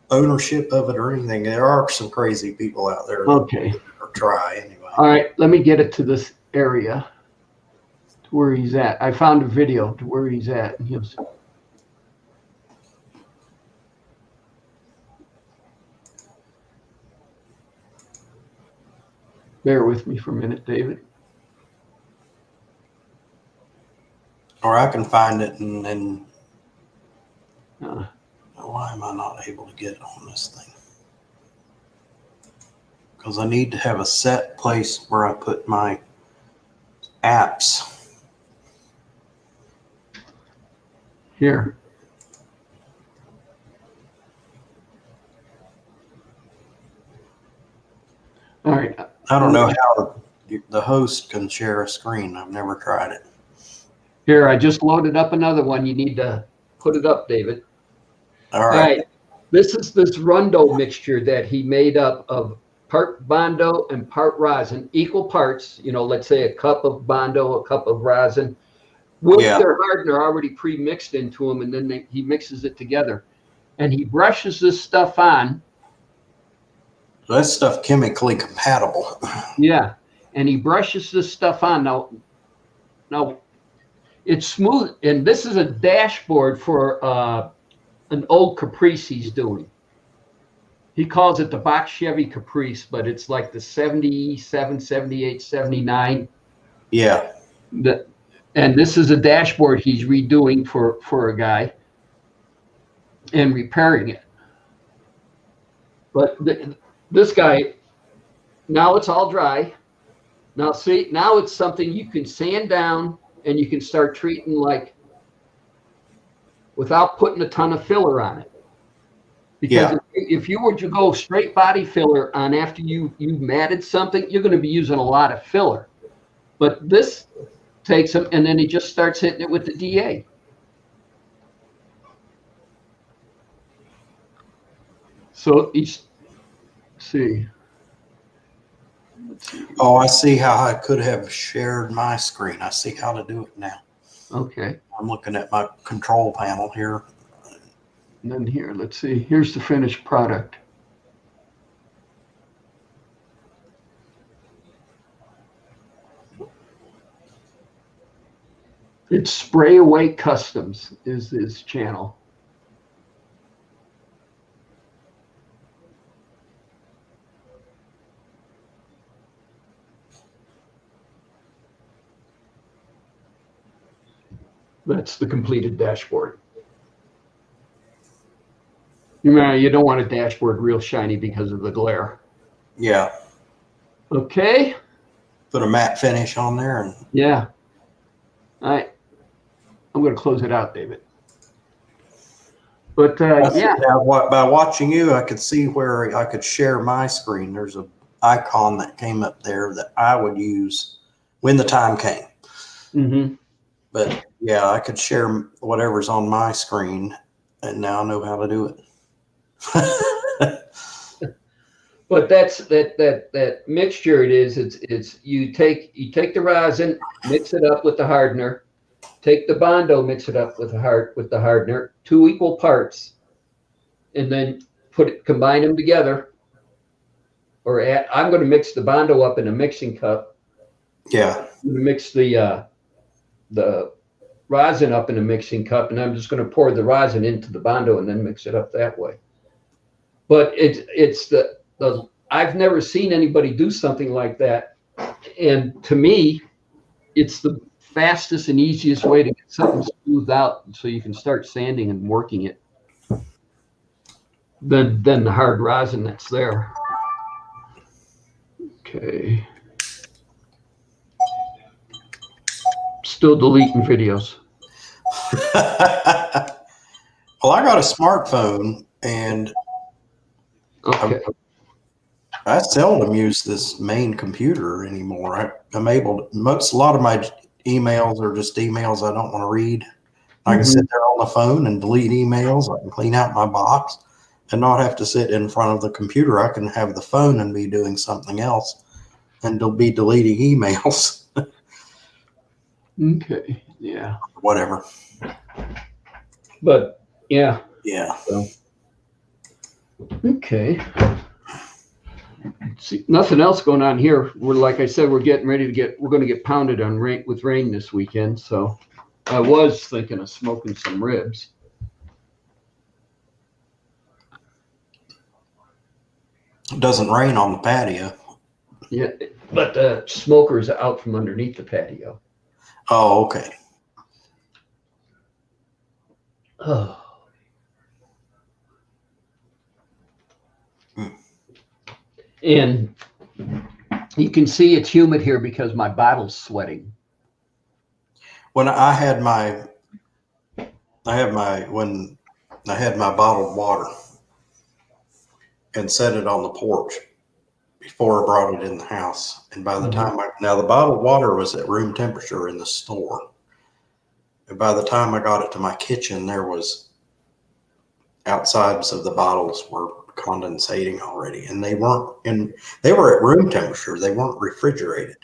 A: ownership of it or anything. There are some crazy people out there that
C: Okay.
A: or try anyway.
C: All right. Let me get it to this area to where he's at. I found a video to where he's at. And bear with me for a minute, David.
A: Or I can find it and
C: Uh,
A: why am I not able to get it on this thing? Because I need to have a set place where I put my apps.
C: here. All right.
A: I don't know how the host can share a screen. I've never tried it.
C: Here, I just loaded up another one. You need to put it up, David.
A: All
C: All
A: right.
C: right. This is this Rundo mixture that he made up of part Bondo and part rosin, equal parts. You know, let's say a cup of Bondo, a cup of rosin. With
A: Yeah.
C: their hardener already pre-mixed into them, and then he mixes it together. And he brushes this stuff on.
A: So that's stuff chemically compatible.
C: Yeah. And he brushes this stuff on. Now it's smooth. And this is a dashboard for an old Caprice he's doing. He calls it the box Chevy Caprice, but it's like the 77, 78, 79.
A: Yeah.
C: And this is a dashboard he's redoing for a guy and repairing it. But this guy, now it's all dry. Now see, now it's something you can sand down and you can start treating like without putting a ton of filler on it. Because
A: Yeah.
C: if you were to go straight body filler on after you've matted something, you're going to be using a lot of filler. But this takes them, and then he just starts hitting it with the DA. So let's see.
A: Oh, I see how I could have shared my screen. I see how to do it now.
C: Okay.
A: I'm looking at my control panel here.
C: And then here, let's see. Here's the finished product. It's Spray Away Customs is his channel. That's the completed dashboard. You don't want a dashboard real shiny because of the glare.
A: Yeah.
C: Okay.
A: Put a matte finish on there and
C: Yeah. All right. I'm going to close it out, David. But yeah.
A: By watching you, I could see where I could share my screen. There's a icon that came up there that I would use when the time came.
C: Mm-hmm.
A: But yeah, I could share whatever's on my screen, and now I know how to do it.
C: But that's that mixture. It's you take the rosin, mix it up with the hardener, take the Bondo, mix it up with the hardener, 2 equal parts, and then combine them together. I'm going to mix the Bondo up in a mixing cup.
A: Yeah.
C: I'm going to mix the rosin up in a mixing cup, and I'm just going to pour the rosin into the Bondo and then mix it up that way. But it's the I've never seen anybody do something like that, and to me, it's the fastest and easiest way to get something smoothed out, so you can start sanding and working it. Than the hard rosin that's there. Okay. Still deleting videos.
A: Well, I got a smartphone, and
C: Okay.
A: I seldom use this main computer anymore. I'm able to, a lot of my emails are just emails I don't want to read. I can sit there on the phone and delete emails. I can clean out my box and not have to sit in front of the computer. I can have the phone and be doing something else and be deleting emails.
C: Okay. Yeah.
A: Whatever.
C: But yeah.
A: Yeah.
C: So, okay. See, nothing else going on here. We're, like I said, we're going to get pounded with rain this weekend. So I was thinking of smoking some ribs.
A: It doesn't rain on the patio.
C: Yeah, but the smoker's out from underneath the patio.
A: Oh, okay.
C: Oh. And you can see it's humid here because my bottle's sweating.
A: When I had my bottled water and set it on the porch before I brought it in the house. And by the time now the bottled water was at room temperature in the store. And by the time I got it to my kitchen, there was outsides of the bottles were condensating already, and they were at room temperature. They weren't refrigerated.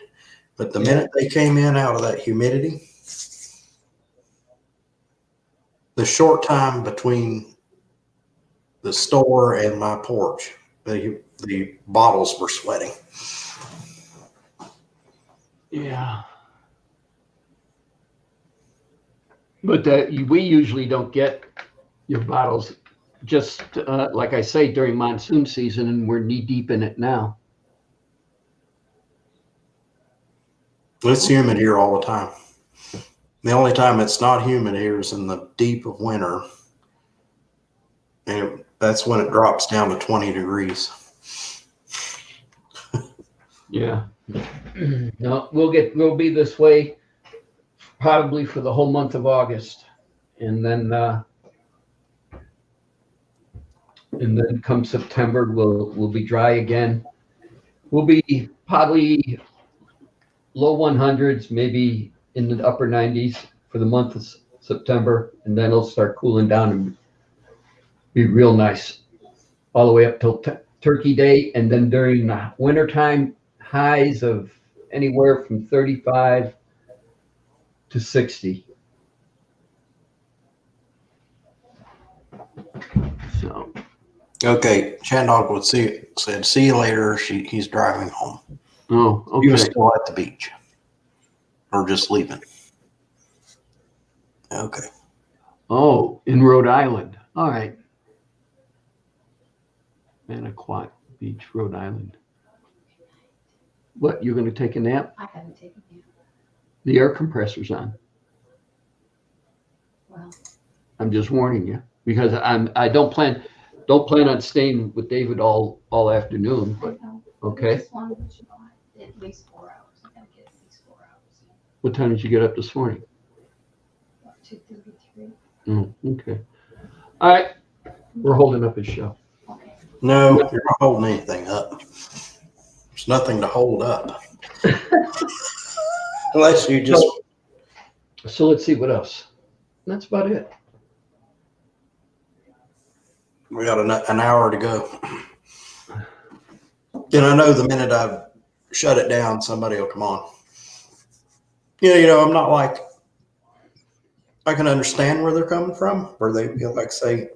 A: But the minute they came in out of that humidity, the short time between the store and my porch, the bottles were sweating.
C: Yeah. But we usually don't get your bottles just like I say during monsoon season, and we're knee deep in it now.
A: It's humid here all the time. The only time it's not humid here is in the deep of winter. And that's when it drops down to 20 degrees.
C: Yeah. No, we'll be this way probably for the whole month of August. And then come September, we'll be dry again. We'll be probably low 100s, maybe in the upper 90s for the month of September, and then it'll start cooling down and be real nice all the way up till Turkey Day, and then during the wintertime, highs of anywhere from 35 to 60. So.
A: Okay, Chandog said, see you later. He's driving home.
C: Oh, okay.
A: He was still at the beach. Or just leaving. Okay.
C: Oh, in Rhode Island. All right. Manaquat Beach, Rhode Island. What, you're going to take a nap?
D: I haven't taken a nap.
C: The air compressor's on.
D: Well,
C: I'm just warning you because I don't plan. Don't plan on staying with David all afternoon, but
D: I know.
C: okay.
D: We just wanted to know at least 4 hours. I gotta get at least 4 hours.
C: What time did you get up this morning?
D: About 2:33.
C: Oh, okay. All right. We're holding up his show.
D: Okay.
A: No, you're not holding anything up. There's nothing to hold up. Unless you just,
C: So let's see what else. That's about it.
A: we got an hour to go. And I know the minute I shut it down, somebody will come on. Yeah, I'm not like, I can understand where they're coming from, where they feel like, say,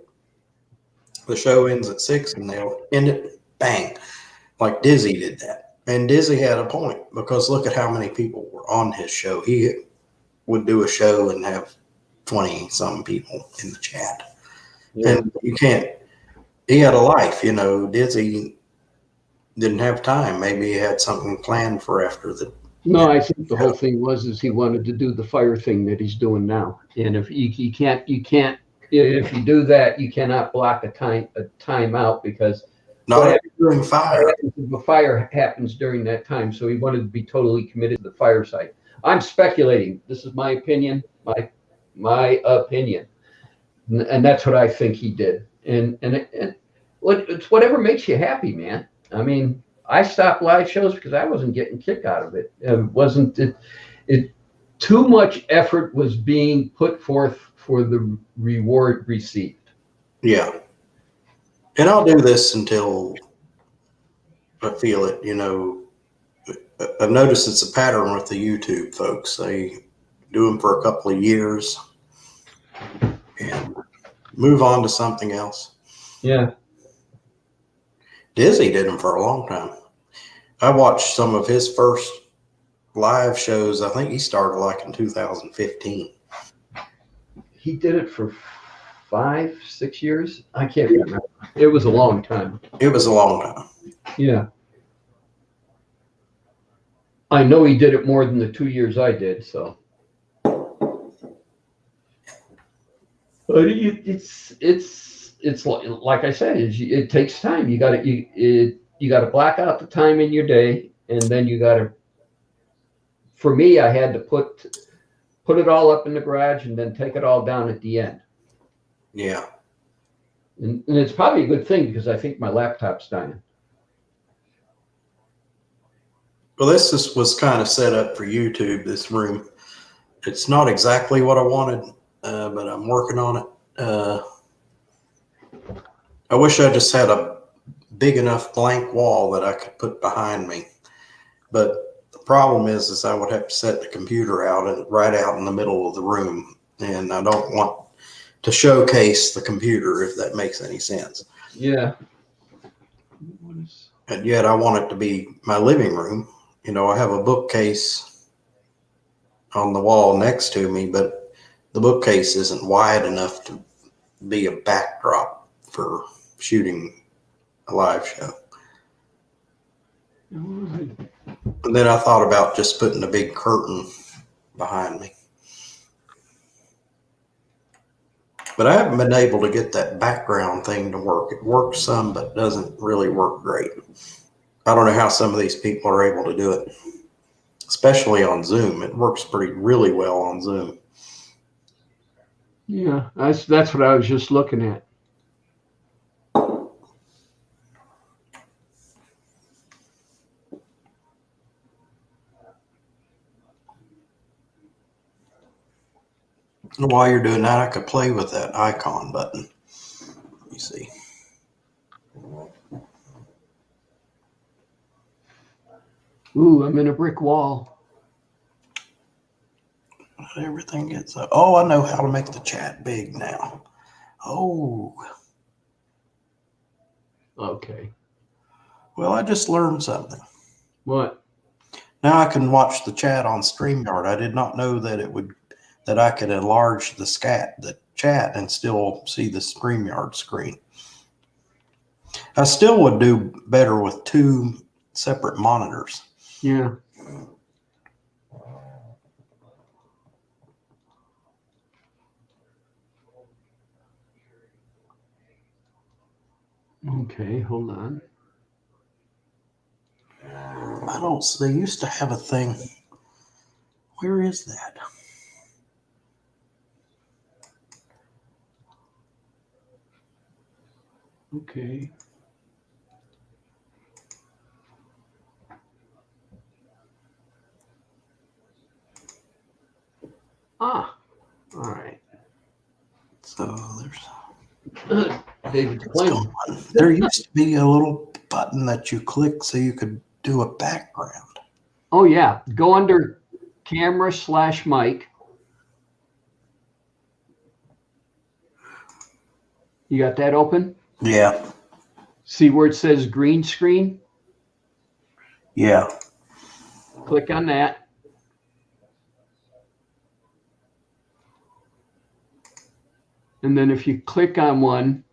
A: the show ends at 6 and they'll end it, bang. Like Dizzy did that. And Dizzy had a point because look at how many people were on his show. He would do a show and have 20 some people in the chat.
C: Yeah.
A: And you can't, he had a life, Dizzy didn't have time. Maybe he had something planned for after the.
C: No, I think the whole thing is he wanted to do the fire thing that he's doing now. And if you can't, if you do that, you cannot block a time out because
A: Not during fire.
C: the fire happens during that time. So he wanted to be totally committed to the fire site. I'm speculating. This is my opinion, my opinion. And that's what I think he did. And it's whatever makes you happy, man. I mean, I stopped live shows because I wasn't getting a kick out of it. It too much effort was being put forth for the reward received.
A: Yeah. And I'll do this until I feel it, I've noticed it's a pattern with the YouTube folks. They do them for a couple of years and move on to something else.
C: Yeah.
A: Dizzy did them for a long time. I watched some of his first live shows. I think he started like in 2015.
C: He did it for 5-6 years. I can't remember. It was a long time.
A: It was a long time.
C: Yeah. I know he did it more than the 2 years I did, so. But it's like I said, it takes time. You got to black out the time in your day, and then you got to. For me, I had to put it all up in the garage and then take it all down at the end.
A: Yeah.
C: And it's probably a good thing because I think my laptop's dying.
A: Well, this was kind of set up for YouTube, this room. It's not exactly what I wanted, but I'm working on it. I wish I just had a big enough blank wall that I could put behind me. But the problem is I would have to set the computer out and right out in the middle of the room. And I don't want to showcase the computer, if that makes any sense.
C: Yeah.
A: And yet I want it to be my living room. I have a bookcase on the wall next to me, but the bookcase isn't wide enough to be a backdrop for shooting a live show. And then I thought about just putting a big curtain behind me. But I haven't been able to get that background thing to work. It works some, but doesn't really work great. I don't know how some of these people are able to do it, especially on Zoom. It works really well on Zoom.
C: Yeah, that's what I was just looking at.
A: While you're doing that, I could play with that icon button. Let me see.
C: Ooh, I'm in a brick wall.
A: Everything gets up. Oh, I know how to make the chat big now. Oh.
C: Okay.
A: Well, I just learned something.
C: What?
A: Now I can watch the chat on StreamYard. I did not know that I could enlarge the chat and still see the StreamYard screen. I still would do better with 2 separate monitors.
C: Yeah. Okay, hold on.
A: I don't. They used to have a thing. Where is that?
C: Okay. Ah, all right.
A: So there's.
C: David's
A: It's gone.
C: playing.
A: There used to be a little button that you click so you could do a background.
C: Oh yeah, go under camera/mic. You got that open?
A: Yeah.
C: See where it says green screen?
A: Yeah.
C: Click on that. And then if you click on one,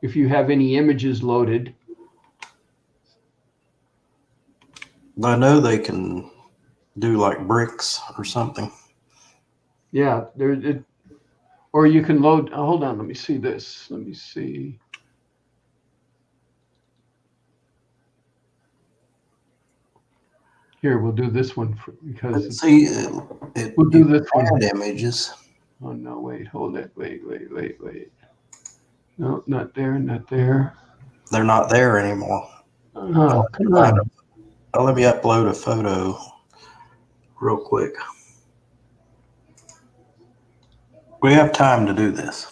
C: if you have any images loaded,
A: I know they can do like bricks or something.
C: yeah, or you can load. Oh, hold on, let me see this. Let me see. Here, we'll do this one because
A: But see,
C: we'll do this one.
A: add images.
C: Oh no, wait, hold it. Wait. No, not there, not there.
A: They're not there anymore.
C: Oh, come on.
A: Let me upload a photo real quick. We have time to do this.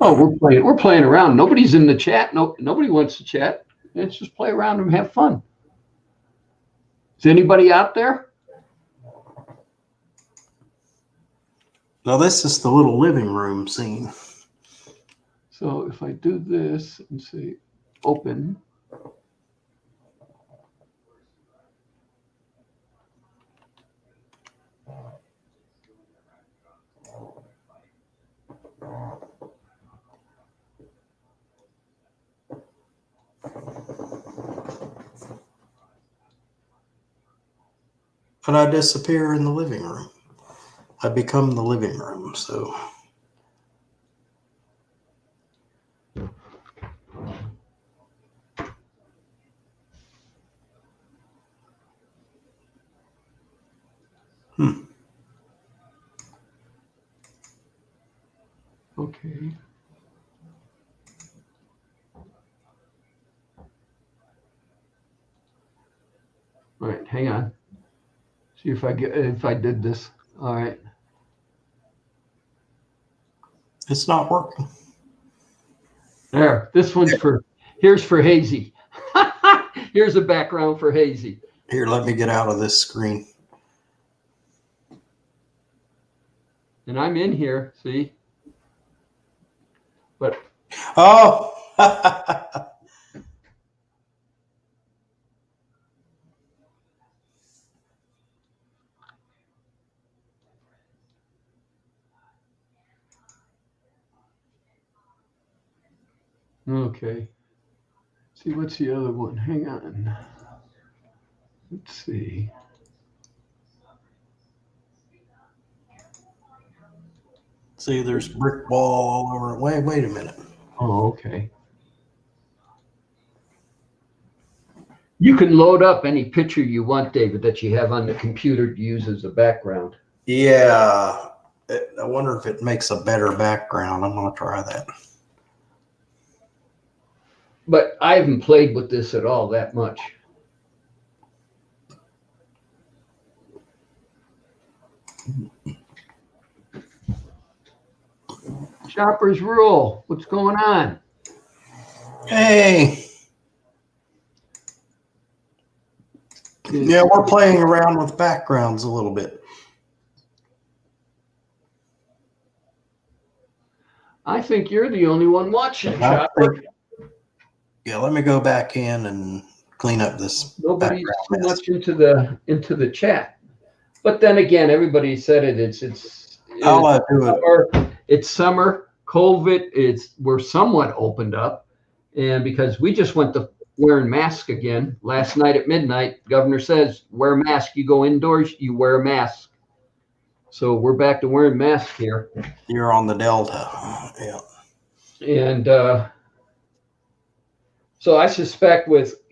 C: Oh, we're playing around. Nobody's in the chat. Nobody wants to chat. Let's just play around and have fun. Is anybody out there?
A: Now this is the little living room scene.
C: So if I do this and say open.
A: And I disappear in the living room. I become the living room, so.
C: Okay. All right, hang on. See if I did this. All right.
A: It's not working.
C: There. This one's here's for Hazy. Here's a background for Hazy.
A: Here, let me get out of this screen.
C: And I'm in here, see? But
A: oh,
C: okay. See, what's the other one? Hang on. Let's see.
A: see, there's brick wall all over it. Wait a minute.
C: Oh, okay. You can load up any picture you want, David, that you have on the computer to use as a background.
A: Yeah, I wonder if it makes a better background. I'm going to try that.
C: But I haven't played with this at all that much. Shoppers Rule, what's going on?
A: Hey. Yeah, we're playing around with backgrounds a little bit.
C: I think you're the only one watching, Shopper.
A: Yeah, let me go back in and clean up this.
C: Nobody's too much into the chat. But then again, everybody said it. It's summer. COVID. We're somewhat opened up, and because we just went to wearing masks again last night at midnight. Governor says wear a mask. You go indoors, you wear a mask. So we're back to wearing masks here.
A: You're on the Delta, yeah.
C: And So I suspect with,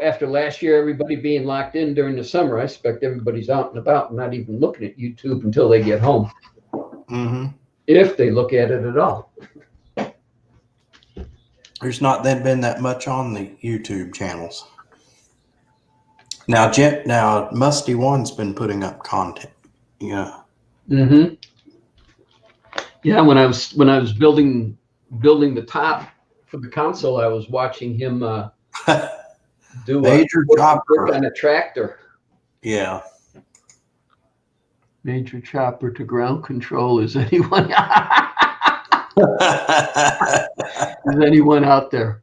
C: after last year, everybody being locked in during the summer, I suspect everybody's out and about and not even looking at YouTube until they get home,
A: Mm-hmm.
C: if they look at it at all.
A: There's not then been that much on the YouTube channels. Now, Musty One's been putting up content. Yeah.
C: Mm-hmm. Yeah, when I was building the top for the console, I was watching him do
A: Major Chopper.
C: work on a tractor.
A: Yeah.
C: Major Chopper to ground control. Is anyone out there?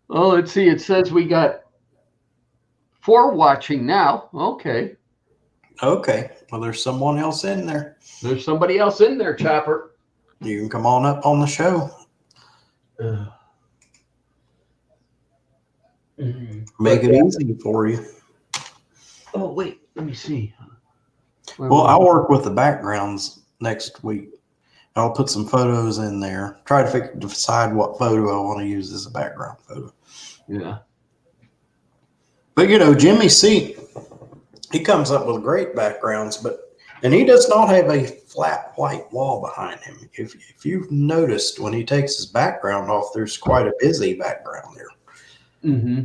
C: Oh, let's see. It says we got 4 watching now. Okay.
A: Okay. Well, there's someone else in there.
C: There's somebody else in there, Chopper.
A: You can come on up on the show. Make it easy for you.
C: Oh, wait. Let me see.
A: Well, I'll work with the backgrounds next week. I'll put some photos in there. Try to decide what photo I want to use as a background photo.
C: Yeah.
A: But Jimmy C, he comes up with great backgrounds, and he does not have a flat white wall behind him. If you've noticed, when he takes his background off, there's quite a busy background there.
C: Mm-hmm.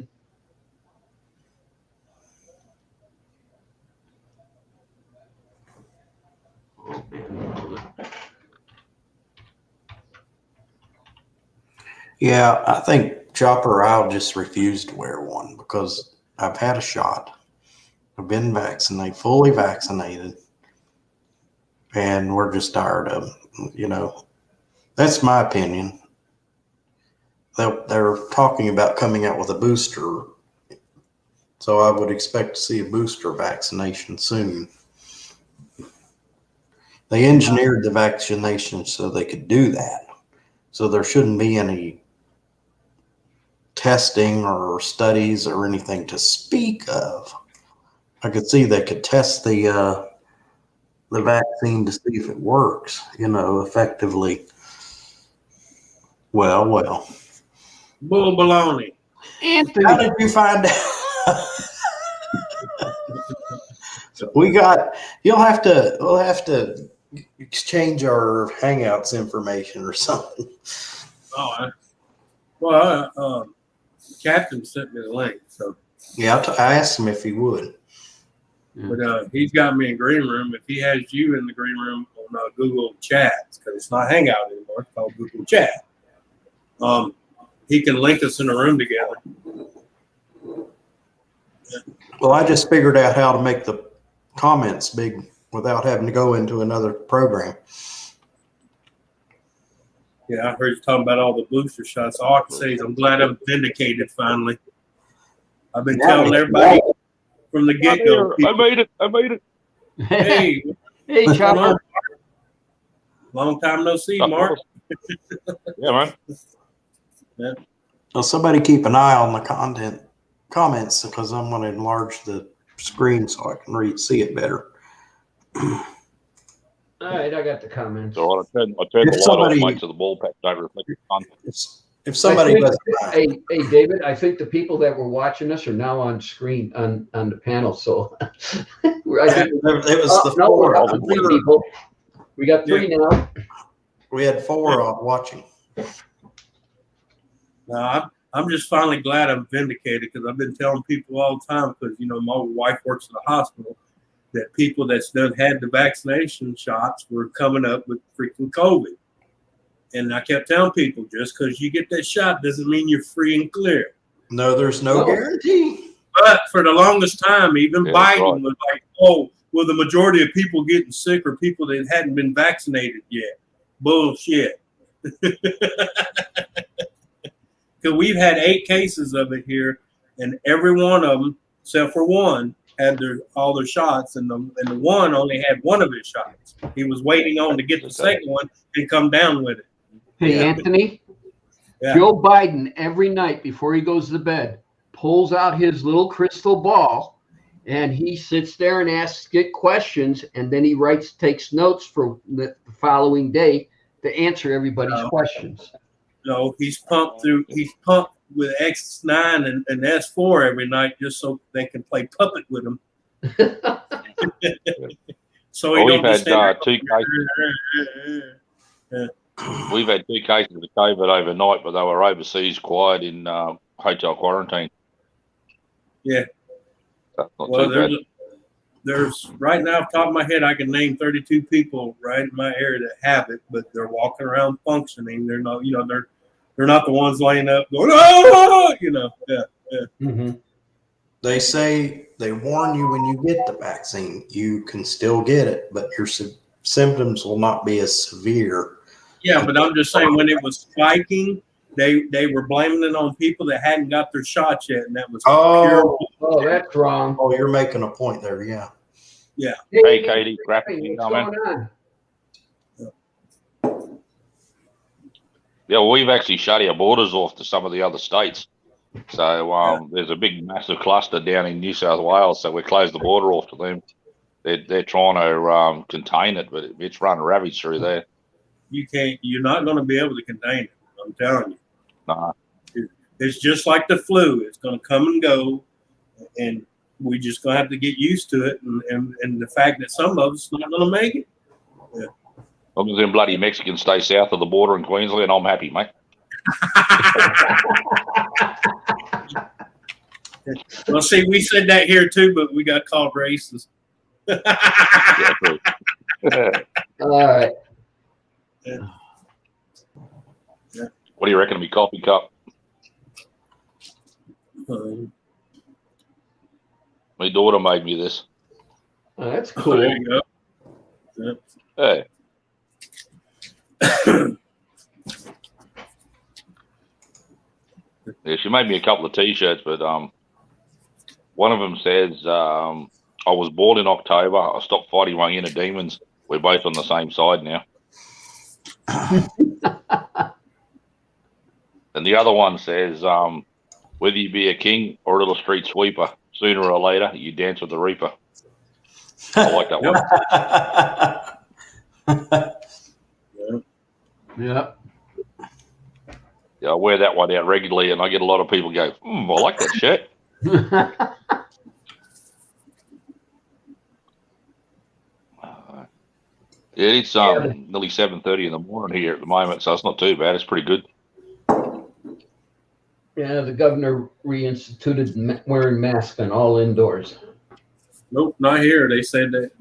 A: Yeah, I think Chopper I'll just refuse to wear one because I've had a shot. I've been vaccinated, fully vaccinated, and we're just tired of them. That's my opinion. They're talking about coming out with a booster, so I would expect to see a booster vaccination soon. They engineered the vaccination so they could do that. So there shouldn't be any testing or studies or anything to speak of. I could see they could test the vaccine to see if it works, effectively. Well.
E: Bull baloney.
C: Anthony.
A: How did you find out? We'll have to exchange our Hangouts information or something.
E: Captain sent me the link, so.
A: Yeah, I asked him if he would.
E: But he's got me in green room. If he has you in the green room on Google Chats, because it's not Hangout anymore, it's called Google Chat. He can link us in a room together.
A: Well, I just figured out how to make the comments big without having to go into another program.
E: Yeah, I heard you talking about all the booster shots. All I can say is I'm glad I'm vindicated finally. I've been telling everybody from the get-go.
F: I made it.
E: Hey,
C: Hey, Chopper.
E: long time no see, Mark.
F: Yeah, man.
E: Yeah.
A: Well, somebody keep an eye on the comments because I'm going to enlarge the screen so I can see it better.
C: All right, I got the comments.
F: So I turned the light off, Mike, so the bullpen don't reflect the content.
A: If somebody doesn't
C: Hey, David, I think the people that were watching us are now on screen on the panel. So I think
A: it was the
C: no, we
A: four.
C: got 3 people. We got 3 now.
A: We had 4 watching.
E: No, I'm just finally glad I'm vindicated because I've been telling people all the time because, my wife works in the hospital that people that's done had the vaccination shots were coming up with freaking COVID. And I kept telling people just because you get that shot doesn't mean you're free and clear.
A: No, there's no guarantee.
E: But for the longest time, even Biden
F: right.
E: was like, oh, well, the majority of people getting sick are people that hadn't been vaccinated yet. Bullshit. Because we've had 8 cases of it here, and every one of them, except for one, had all their shots, and the one only had one of his shots. He was waiting on to get the second one and come down with it.
C: Hey, Anthony.
E: Yeah.
C: Joe Biden every night before he goes to bed pulls out his little crystal ball, and he sits there and asks it questions, and then he takes notes for the following day to answer everybody's questions.
E: No, he's pumped with X9 and S4 every night just so they can play puppet with him. So he don't
F: We've
E: just
F: had
E: stand there.
F: we've had 2 cases of COVID overnight, but they were overseas quiet in hotel quarantine.
E: Yeah.
F: That's not
E: Well,
F: too bad.
E: there's right now, off the top of my head, I can name 32 people right in my area that have it, but they're walking around functioning. They're not, they're not the ones laying up going, oh, yeah.
C: Mm-hmm.
A: They say they warn you when you get the vaccine, you can still get it, but your symptoms will not be as severe.
E: Yeah, but I'm just saying when it was spiking, they were blaming it on people that hadn't got their shots yet, and that was pure.
C: Oh, that's wrong.
A: Oh, you're making a point there. Yeah.
E: Yeah.
F: Hey, Katie, graphic,
C: What's
F: man.
C: going on?
F: Yeah, well, we've actually shut our borders off to some of the other states. So there's a big, massive cluster down in New South Wales. So we closed the border off to them. They're trying to contain it, but it's run ravage through there.
E: You're not going to be able to contain it. I'm telling you.
F: Nah.
E: It's just like the flu. It's going to come and go, and we just going to have to get used to it. And the fact that some of us not going to make it.
F: As long as them bloody Mexicans stay south of the border in Queensland, I'm happy, mate.
E: Well, see, we said that here too, but we got called racist.
F: Yeah, true.
C: All right.
F: What do you reckon of me coffee cup? My daughter made me this.
C: Oh, that's
E: So
C: cool.
E: there you go.
F: Hey. Yeah, she made me a couple of T-shirts, but one of them says, I was born in October. I stopped fighting my inner demons. We're both on the same side now. And the other one says, whether you be a king or a little street sweeper, sooner or later, you dance with the reaper. I like that one.
C: Yeah.
F: Yeah, I wear that one out regularly, and I get a lot of people go, I like that shirt. It's nearly 7:30 in the morning here at the moment, so it's not too bad. It's pretty good.
C: Yeah, the governor reinstituted wearing masks on all indoors.
E: Nope, not here. They said that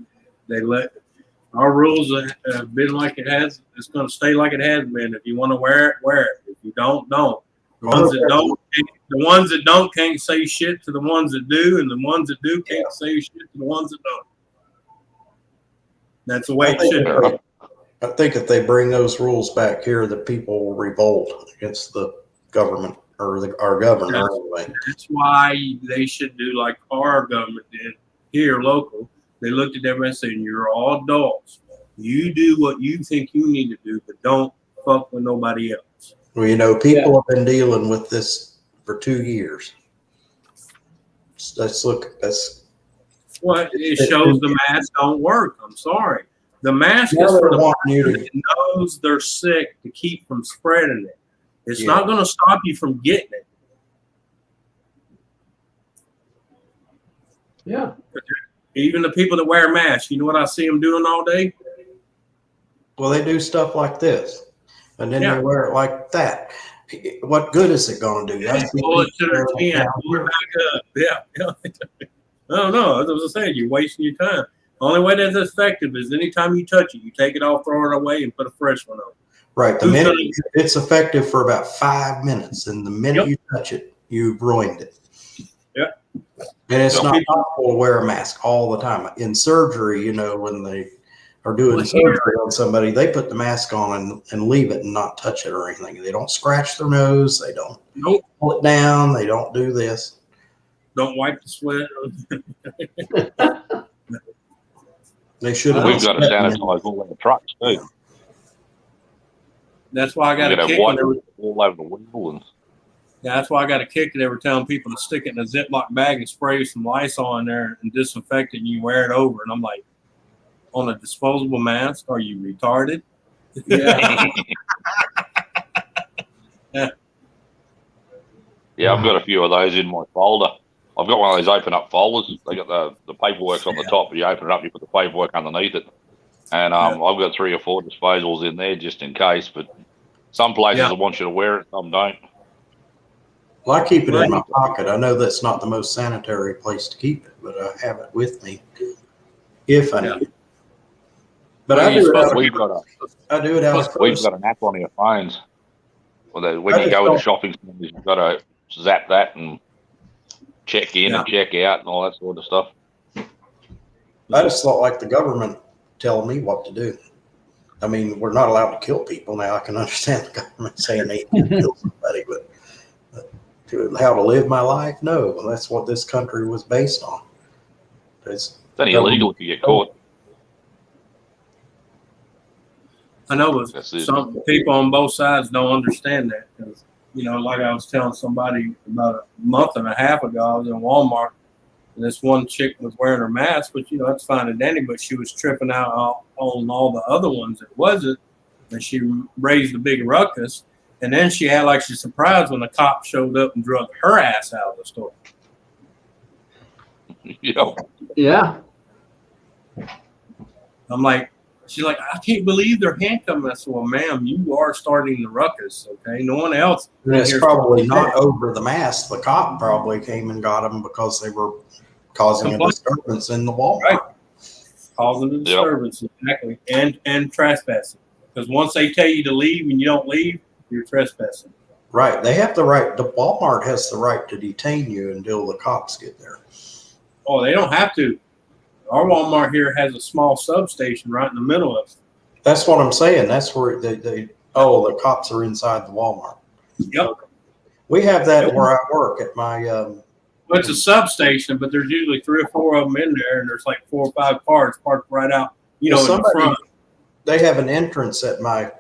E: they let our rules have been like it has. It's going to stay like it has been. If you want to wear it, wear it. If you don't, don't. The ones that don't can't say shit to the ones that do, and the ones that do can't say shit to the ones that don't. That's the way it should be.
A: I think if they bring those rules back here, the people will revolt against the government or our governor anyway.
E: That's why they should do like our government did here local. They looked at everybody and said, you're all adults. You do what you think you need to do, but don't fuck with nobody else.
A: Well, people have been dealing with this for 2 years. Let's look.
E: Well, it shows the mask don't work. I'm sorry. The mask
A: Now
E: is for the
A: they're
E: person
A: wanting you to-
E: that knows they're sick to keep from spreading it. It's not going to stop you from getting it.
C: Yeah.
E: Even the people that wear masks, you know what I see them doing all day?
A: Well, they do stuff like this, and then they wear it like that. What good is it going to do?
E: Pull it to their chin, pull it back up. Yeah. No, as I was saying, you're wasting your time. The only way that's effective is anytime you touch it, you take it off, throw it away, and put a fresh one on.
A: Right. The minute it's effective for about 5 minutes, and the minute you touch it, you've ruined it.
E: Yep.
A: And it's not possible to wear a mask all the time. In surgery, when they are doing surgery on somebody, they put the mask on and leave it and not touch it or anything. They don't scratch their nose. They don't pull it down. They don't do this.
E: Don't wipe the sweat.
A: They should have.
F: We've got to sanitize all of the trucks too.
E: That's why I got
F: to
E: kick
F: all over the wheel. And
E: that's why I got a kick at every telling people to stick it in a Ziploc bag and spray some Lysol in there and disinfect it, and you wear it over. And I'm like, on a disposable mask? Are you retarded?
C: Yeah.
F: Yeah, I've got a few of those in my folder. I've got one of those open up folders. They got the paperwork's on the top. You open it up, you put the paperwork underneath it. And I've got 3 or 4 disposals in there just in case. But some places will want you to wear it, some don't.
A: Well, I keep it in my pocket. I know that's not the most sanitary place to keep it, but I have it with me if I need it. But I do it out
F: We've got an app on our phones. When you go in the shopping centers, you've got to zap that and check in and check out and all that sort of stuff.
A: I just thought like the government telling me what to do. I mean, we're not allowed to kill people now. I can understand the government saying they can kill somebody, but how to live my life? No, that's what this country was based on.
F: It's only illegal if you get caught.
E: I know, but some people on both sides don't understand that because, you know, like I was telling somebody about a month and a half ago, I was in Walmart and this one chick was wearing her mask, but, you know, that's fine and dandy, but she was tripping out on all the other ones that wasn't, and she raised a big ruckus. And then she had like she's surprised when the cop showed up and drug her ass out of the store.
C: Yeah.
E: I'm like, she's like, I can't believe they're handcuffing us. Well, ma'am, you are starting the ruckus, okay? No one else.
A: And it's probably not over the mask. The cop probably came and got them because they were causing a disturbance in the Walmart.
E: Right. Causing a disturbance, exactly. And trespassing. Because once they tell you to leave and you don't leave, you're trespassing.
A: Right. They have the right. The Walmart has the right to detain you until the cops get there.
E: Oh, they don't have to. Our Walmart here has a small substation right in the middle of it.
A: That's what I'm saying. That's where the cops are inside the Walmart.
E: Yep.
A: We have that where I work at my.
E: Well, it's a substation, but there's usually 3 or 4 of them in there, and there's like 4 or 5 cars parked right out, in the front.
A: They have an entrance at my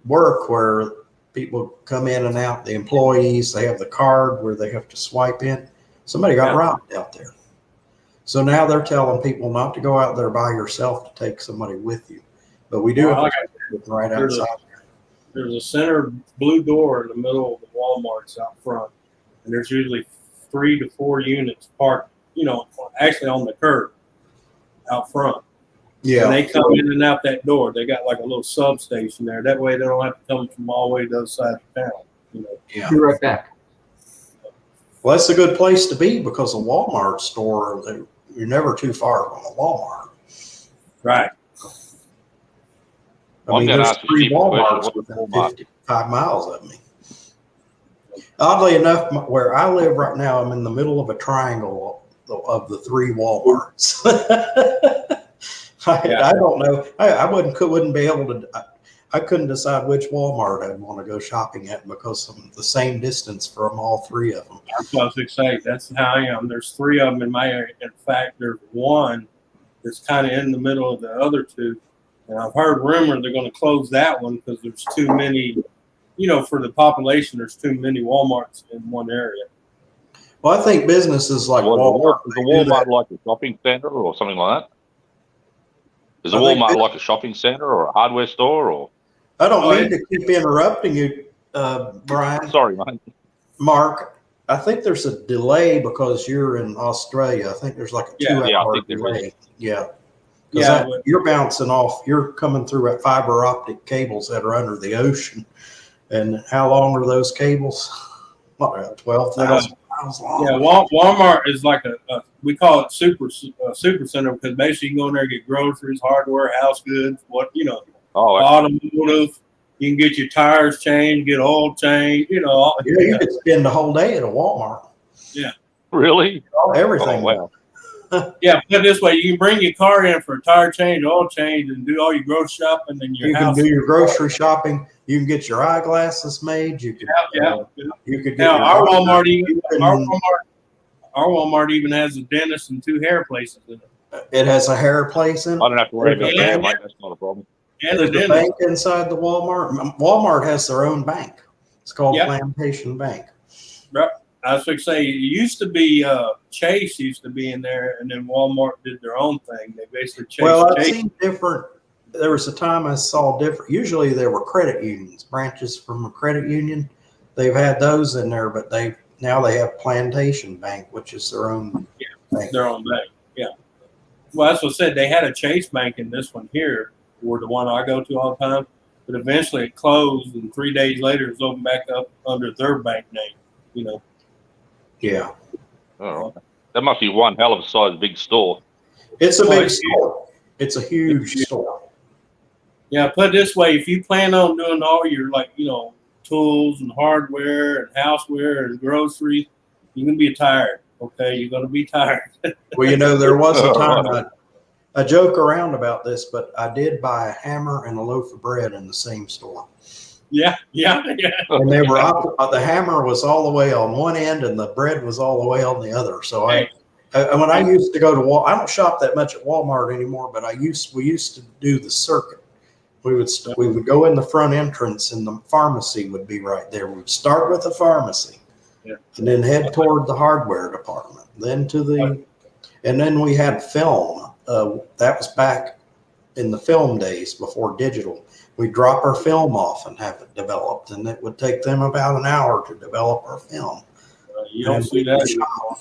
A: work where people come in and out. The employees, they have the card where they have to swipe in. Somebody got robbed out there. So now they're telling people not to go out there by yourself to take somebody with you. But we do have right outside there.
E: There's a center blue door in the middle of the Walmarts out front. And there's usually 3 to 4 units parked, actually on the curb out front.
A: Yeah.
E: And they come in and out that door. They got like a little substation there. That way they don't have to come from all the way to the other side of town.
A: Yeah.
C: Be right back.
A: Well, that's a good place to be because a Walmart store, you're never too far from a Walmart.
E: Right.
A: I mean, there's 3 Walmarts within 55 miles of me. Oddly enough, where I live right now, I'm in the middle of a triangle of the 3 Walmarts. I don't know. I wouldn't be able to. I couldn't decide which Walmart I'd want to go shopping at because of the same distance from all 3 of them.
E: That's what I was excited. That's how I am. There's 3 of them in my area. In fact, there's one that's kind of in the middle of the other 2. And I've heard rumor they're going to close that one because there's too many, for the population, there's too many Walmarts in one area.
A: Well, I think businesses like Walmart.
F: Is the Walmart like a shopping center or something like that? Is a Walmart like a shopping center or a hardware store? Or
A: I don't mean to keep interrupting you, Brian.
F: Sorry, mate.
A: Mark, I think there's a delay because you're in Australia. I think there's like a 2-hour delay. Yeah. You're bouncing off. You're coming through at fiber optic cables that are under the ocean. And how long are those cables? 12,000 miles long.
E: Yeah, Walmart is like we call it super center because basically you can go in there and get groceries, hardware, house goods, automotive. You can get your tires changed, get oil changed,
A: Yeah, you could spend the whole day at a Walmart.
E: Yeah.
F: Really?
A: Everything.
F: Oh, wow.
E: Yeah, put it this way, you can bring your car in for a tire change, oil change, and do all your grocery shopping and
A: you can do your grocery shopping. You can get your eyeglasses made. You can. You could.
E: Now our Walmart even has a dentist and 2 hair places in it.
A: It has a hair place in it.
F: I don't have to worry about that, mate. That's not a problem.
E: And
A: there's a bank inside the Walmart. Walmart has their own bank. It's called Plantation Bank.
E: Right. I was going to say, it used to be Chase used to be in there, and then Walmart did their own thing. They basically changed.
A: Well, I've seen different. There was a time I saw different. Usually there were credit unions, branches from a credit union, they've had those in there, but now they have Plantation Bank, which is their own bank.
E: Their own bank. Yeah. Well, that's what I said. They had a Chase Bank in this one here, or the one I go to all the time. But eventually it closed, and 3 days later it's opened back up under their bank name. You know.
A: Yeah.
F: Oh, that must be one hell of a size big store.
A: It's a
E: Well,
A: big
E: it's
A: store. It's a huge store.
E: Yeah, put it this way: if you plan on doing all your tools and hardware and houseware and groceries, you're gonna be tired. Okay, you're gonna be tired.
A: Well, there was a time I joke around about this, but I did buy a hammer and a loaf of bread in the same store.
E: Yeah.
A: And they were the hammer was all the way on one end and the bread was all the way on the other. So when I used to go to I don't shop that much at Walmart anymore, but we used to do the circuit. We would go in the front entrance and the pharmacy would be right there. We'd start with the pharmacy, and then head toward the hardware department, and then we had film. That was back in the film days before digital. We'd drop our film off and have it developed, and it would take them about an hour to develop our film.
E: You don't see that anymore.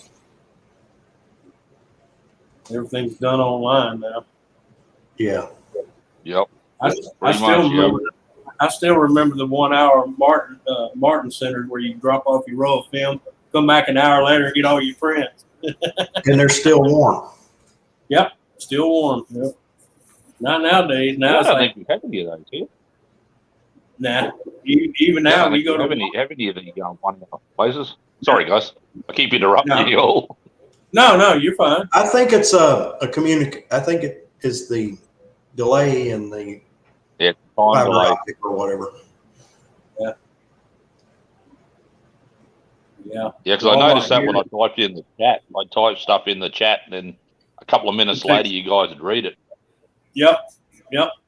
E: Everything's done online now.
A: Yeah.
F: Yep.
E: I still remember the 1 hour Martin Center where you drop off your roll of film, come back an hour later and get all your prints.
A: And they're still warm.
E: Yep, still warm. Yep. Not nowadays. Now
F: I
E: it's
F: don't
E: like,
F: think we have any of those here.
E: nah. Even now, you go to
F: have any of these places. Sorry, guys. I keep interrupting you all.
E: No, you're fine.
A: I think it's I think it is the delay in the
F: Yeah, time
A: fiber
F: delay.
A: optic or whatever.
E: Yeah.
F: Yeah, because I noticed that when I typed in the chat. I typed stuff in the chat, and then a couple of minutes later, you guys would read it.
E: Yep.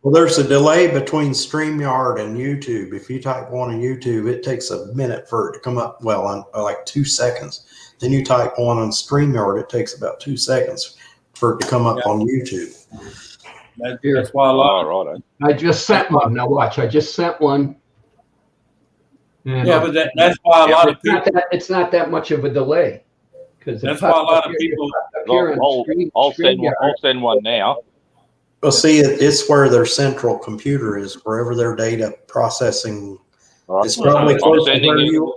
A: Well, there's a delay between StreamYard and YouTube. If you type one on YouTube, it takes a minute for it to come up. Well, like 2 seconds. Then you type one on StreamYard, it takes about 2 seconds for it to come up on YouTube.
E: That's why a lot.
F: Oh, right.
C: I just sent one. Now watch. I just sent one. And
E: Yeah, but that's why a lot of people.
C: it's not that much of a delay.
E: That's why a lot of people.
F: I'll send one now.
A: Well, see, it's where their central computer is, wherever their data processing.
F: Right.
A: It's probably
F: I'm
A: close to
F: sending
A: where
F: it.
A: you.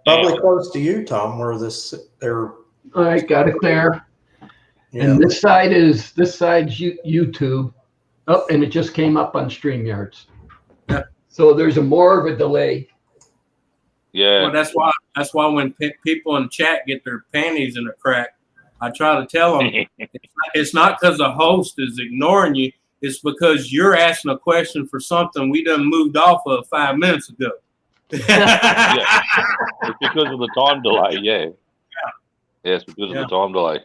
A: Probably close to you, Tom, where they're.
C: All right, got it there.
A: Yeah.
C: And this side's YouTube. Oh, and it just came up on StreamYards.
E: Yeah.
C: So there's more of a delay.
F: Yeah.
E: Well, that's why when people in chat get their panties in a crack, I try to tell them it's not because the host is ignoring you. It's because you're asking a question for something we done moved off of 5 minutes ago.
F: Yeah. It's because of the time delay. Yeah. Yes, because of the time delay.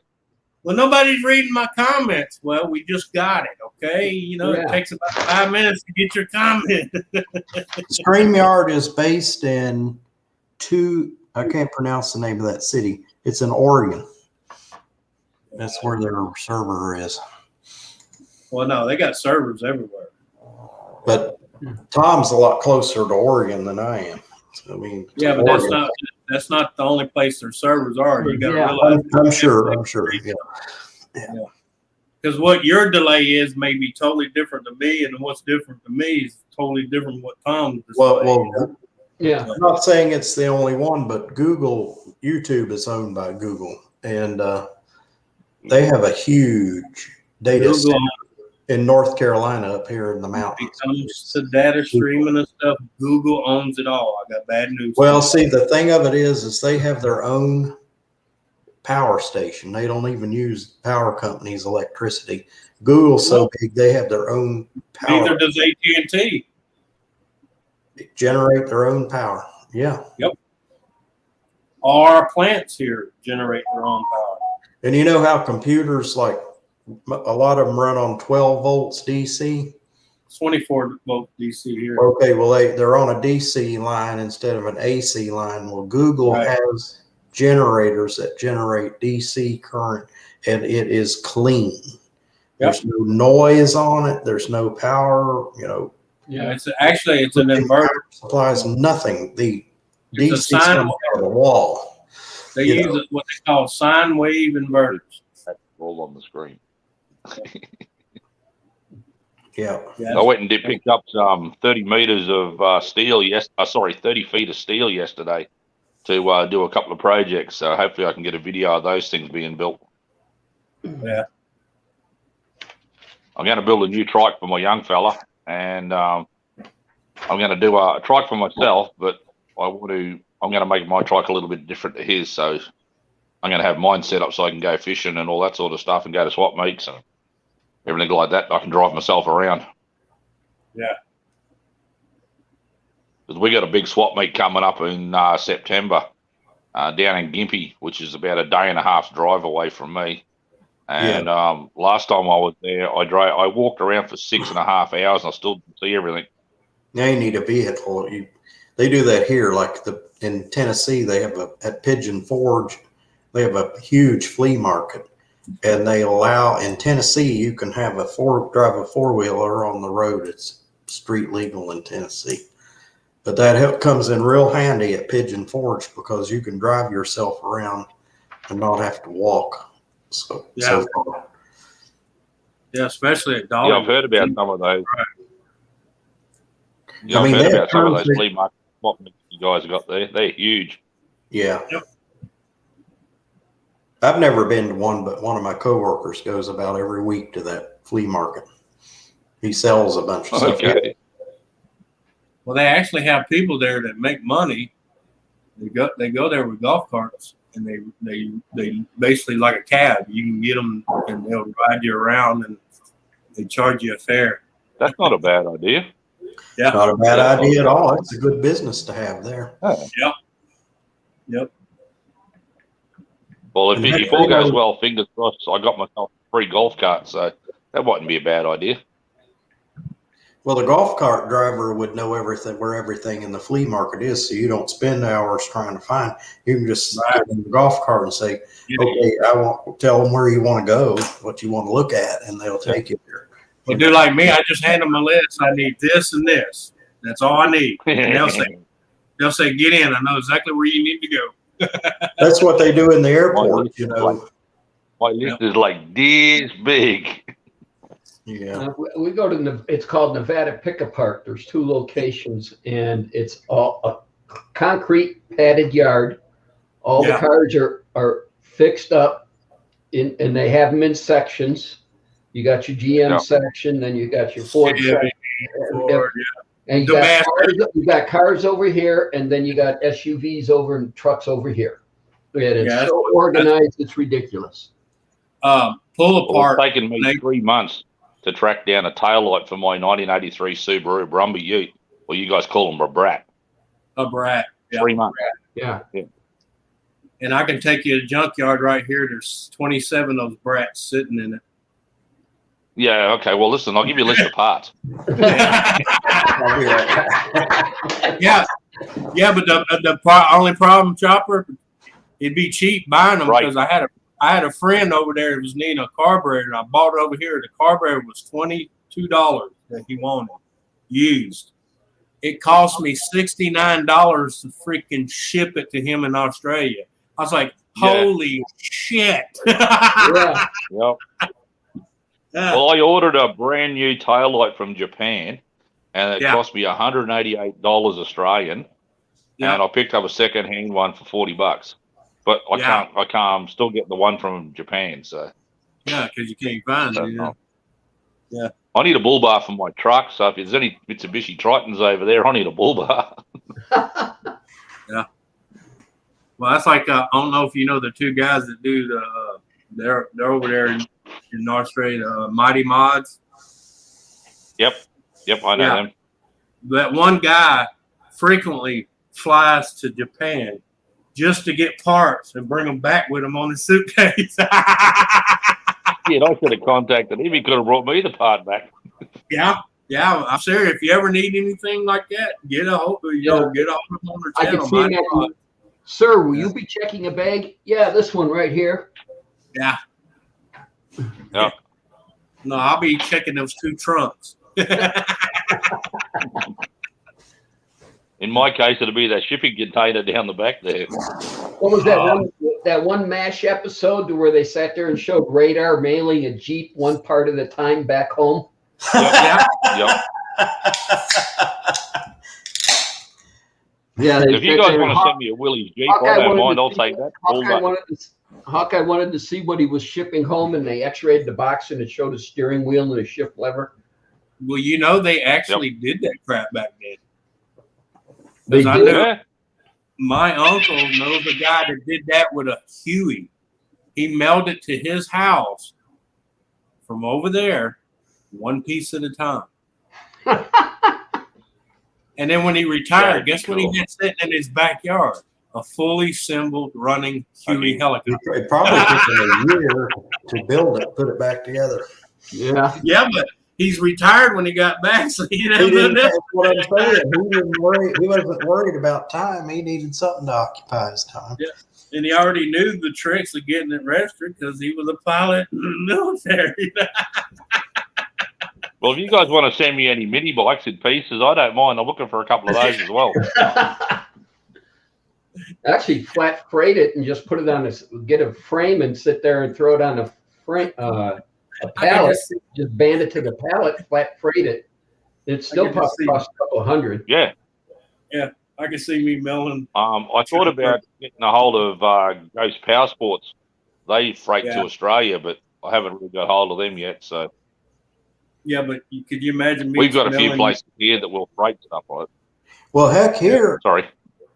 E: Well, nobody's reading my comments. Well, we just got it, okay? It takes about 5 minutes to get your comment.
A: StreamYard is based in I can't pronounce the name of that city. It's in Oregon. That's where their server is.
E: Well, no, they got servers everywhere.
A: But Tom's a lot closer to Oregon than I am. So, I mean,
E: Yeah, but
A: Oregon.
E: that's not the only place their servers are. You got to
C: Yeah.
E: realize.
A: I'm sure. Yeah.
E: Because what your delay is may be totally different to me, and what's different to me is totally different from what Tom's delay.
A: Well,
C: Yeah.
A: I'm not saying it's the only one, but YouTube is owned by Google, and they have a huge data
E: Google
A: center in North Carolina up here in the
E: when it
A: mountains.
E: comes to data streaming and stuff, Google owns it all. I got bad news.
A: Well, see, the thing of it is they have their own power station. They don't even use power companies' electricity. Google's so big, they have their own power.
E: Neither does AT&T.
A: Generate their own power. Yeah.
E: Our plants here generate their own power.
A: And you know how computers, like a lot of them run on 12 volts DC?
E: 24 volt DC here.
A: Okay, well, they're on a DC line instead of an AC line. Well, Google
E: Right.
A: has generators that generate DC current, and it is clean. There's no noise on it. There's no power,
E: Yeah, it's an inverter.
A: supplies nothing. The
E: It's a
A: DC
E: sine
A: comes out of the wall.
E: They
A: You
E: use
A: know.
E: what they call sine wave inverters.
F: That's all on the screen.
A: Yeah.
E: Yeah.
F: I went and picked up some 30 meters of steel. 30 feet of steel yesterday to do a couple of projects. So hopefully I can get a video of those things being built.
E: Yeah.
F: I'm going to build a new trike for my young fella, and I'm going to do a trike for myself, but I'm going to make my trike a little bit different to his. So I'm going to have mine set up so I can go fishing and all that sort of stuff and go to swap meets and everything like that. I can drive myself around.
E: Yeah.
F: Because we got a big swap meet coming up in September down in Gympie, which is about a day and a half drive away from me. And last time I was there, I walked around for 6.5 hours and I still didn't see everything.
A: Now you need a vehicle. They do that here, like in Tennessee, they have at Pigeon Forge, they have a huge flea market, and they allow in Tennessee you can have drive a 4-wheeler on the road. It's street legal in Tennessee, but that comes in real handy at Pigeon Forge because you can drive yourself around and not have to walk. So far.
E: Yeah, especially at Dolly.
F: Yeah, I've heard about some of those. Yeah,
A: I mean,
F: I've heard
A: they
F: about some of
A: have
F: those flea market swap meets you guys have got there. They're huge.
A: Yeah.
E: Yep.
A: I've never been to one, but one of my coworkers goes about every week to that flea market. He sells a bunch of stuff.
F: Okay.
E: Well, they actually have people there that make money. They go there with golf carts, and they basically like a cab. You can get them, and they'll ride you around, and they charge you a fare.
F: That's not a bad idea.
E: Yeah.
A: Not a bad idea at all. It's a good business to have there.
E: Yep.
F: Well, if all goes well, fingers crossed, I got myself a free golf cart, so that mightn't be a bad idea.
A: Well, the golf cart driver would know where everything in the flea market is, so you don't spend hours trying to find. You can just get in the golf cart and say, "Okay, tell them where you want to go, what you want to look at," and they'll take you there.
E: You do like me. I just hand them a list. I need this and this. That's all I need. And they'll say, "Get in." I know exactly where you need to go.
A: That's what they do in the airport, you know.
F: My list is like this big.
A: Yeah.
C: We go to, it's called Nevada Pick-a Park. There's 2 locations, and it's all a concrete padded yard. All the cars are fixed up, and they have them in sections. You got your GM section, then you got your Ford section. And you got cars over here, and then you got SUVs over and trucks over here. And it's so organized, it's ridiculous.
E: Pull apart.
F: It's taken me 3 months to track down a taillight for my 1983 Subaru Brumby Ute. Well, you guys call them a brat.
E: A brat.
F: Yeah. 3 months.
C: Yeah.
E: And I can take you to the junkyard right here. There's 27 of those brats sitting in it.
F: Yeah, okay. Well, listen, I'll give you a list of parts.
E: Yeah, but the only problem, Chopper, it'd be cheap buying them because I had a friend over there that was needing a carburetor, and I bought it over here. The carburetor was $22 that he wanted used. It cost me $69 to freaking ship it to him in Australia. I was like, holy shit.
F: Yep. Well, I ordered a brand new taillight from Japan, and it cost me $188 Australian, and I picked up a second-hand one for $40. But I can't still get the one from Japan. So
E: because you can't find it. Yeah.
F: I need a bull bar for my truck. So if there's any Mitsubishi Tritons over there, I need a bull bar.
E: Yeah. Well, that's like I don't know if you know the 2 guys that do the. They're over there in Australia, Mighty Mods.
F: Yep, I know them.
E: That one guy frequently flies to Japan just to get parts and bring them back with him on his suitcase.
F: Yeah, I should have contacted him. He could have brought me the part back.
E: Yeah, I'm serious. If you ever need anything like that, get a hold of him on their channel.
C: I can see that. Sir, will you be checking a bag? Yeah, this one right here.
E: Yeah.
F: Yep.
E: No, I'll be checking those 2 trunks.
F: In my case, it'll be that shipping container down the back there.
C: What was that one MASH episode where they sat there and showed Radar mailing a Jeep one part of the time back home?
E: Yeah.
F: Yep.
C: Yeah.
F: If you guys want to send me a Willie's Jeep, I don't mind. I'll take that. All day.
C: Hawkeye wanted to see what he was shipping home, and they x-rayed the box, and it showed a steering wheel and a shift lever.
E: Well, you know, they actually did that crap back then.
C: They
E: 'Cause I
C: did?
E: know
F: Yeah.
E: my uncle knows a guy that did that with a Huey. He mailed it to his house from over there, one piece at a time. And then when he retired,
F: That'd be
E: guess what he
F: cool.
E: had sitting in his backyard? A fully assembled running Huey helicopter.
A: It probably took him a year to build it, put it back together.
C: Yeah.
E: Yeah, but he's retired when he got back, so he
A: He
E: didn't do
A: didn't,
E: this.
A: that's what I'm saying. He wasn't worried about time. He needed something to occupy his time.
E: And he already knew the tricks of getting it registered because he was a pilot in the military.
F: Well, if you guys want to send me any mini bikes in pieces, I don't mind. I'm looking for a couple of those as well.
C: Actually, flat freight it and just put it on get a frame and sit there and throw it on a frame, a pallet. Just band it to the pallet, flat freight it. It still
E: can
C: probably
E: just see-
C: costs a couple $100.
F: Yeah.
E: I can see me mailing.
F: I thought about getting a hold of Ghost Power Sports. They freight
E: Yeah.
F: to Australia, but I haven't really got hold of them yet. So
E: Yeah, but could you imagine me?
F: we've got a few
E: mailing-
F: places here that will freight stuff like
A: Well, heck, here,
F: Sorry.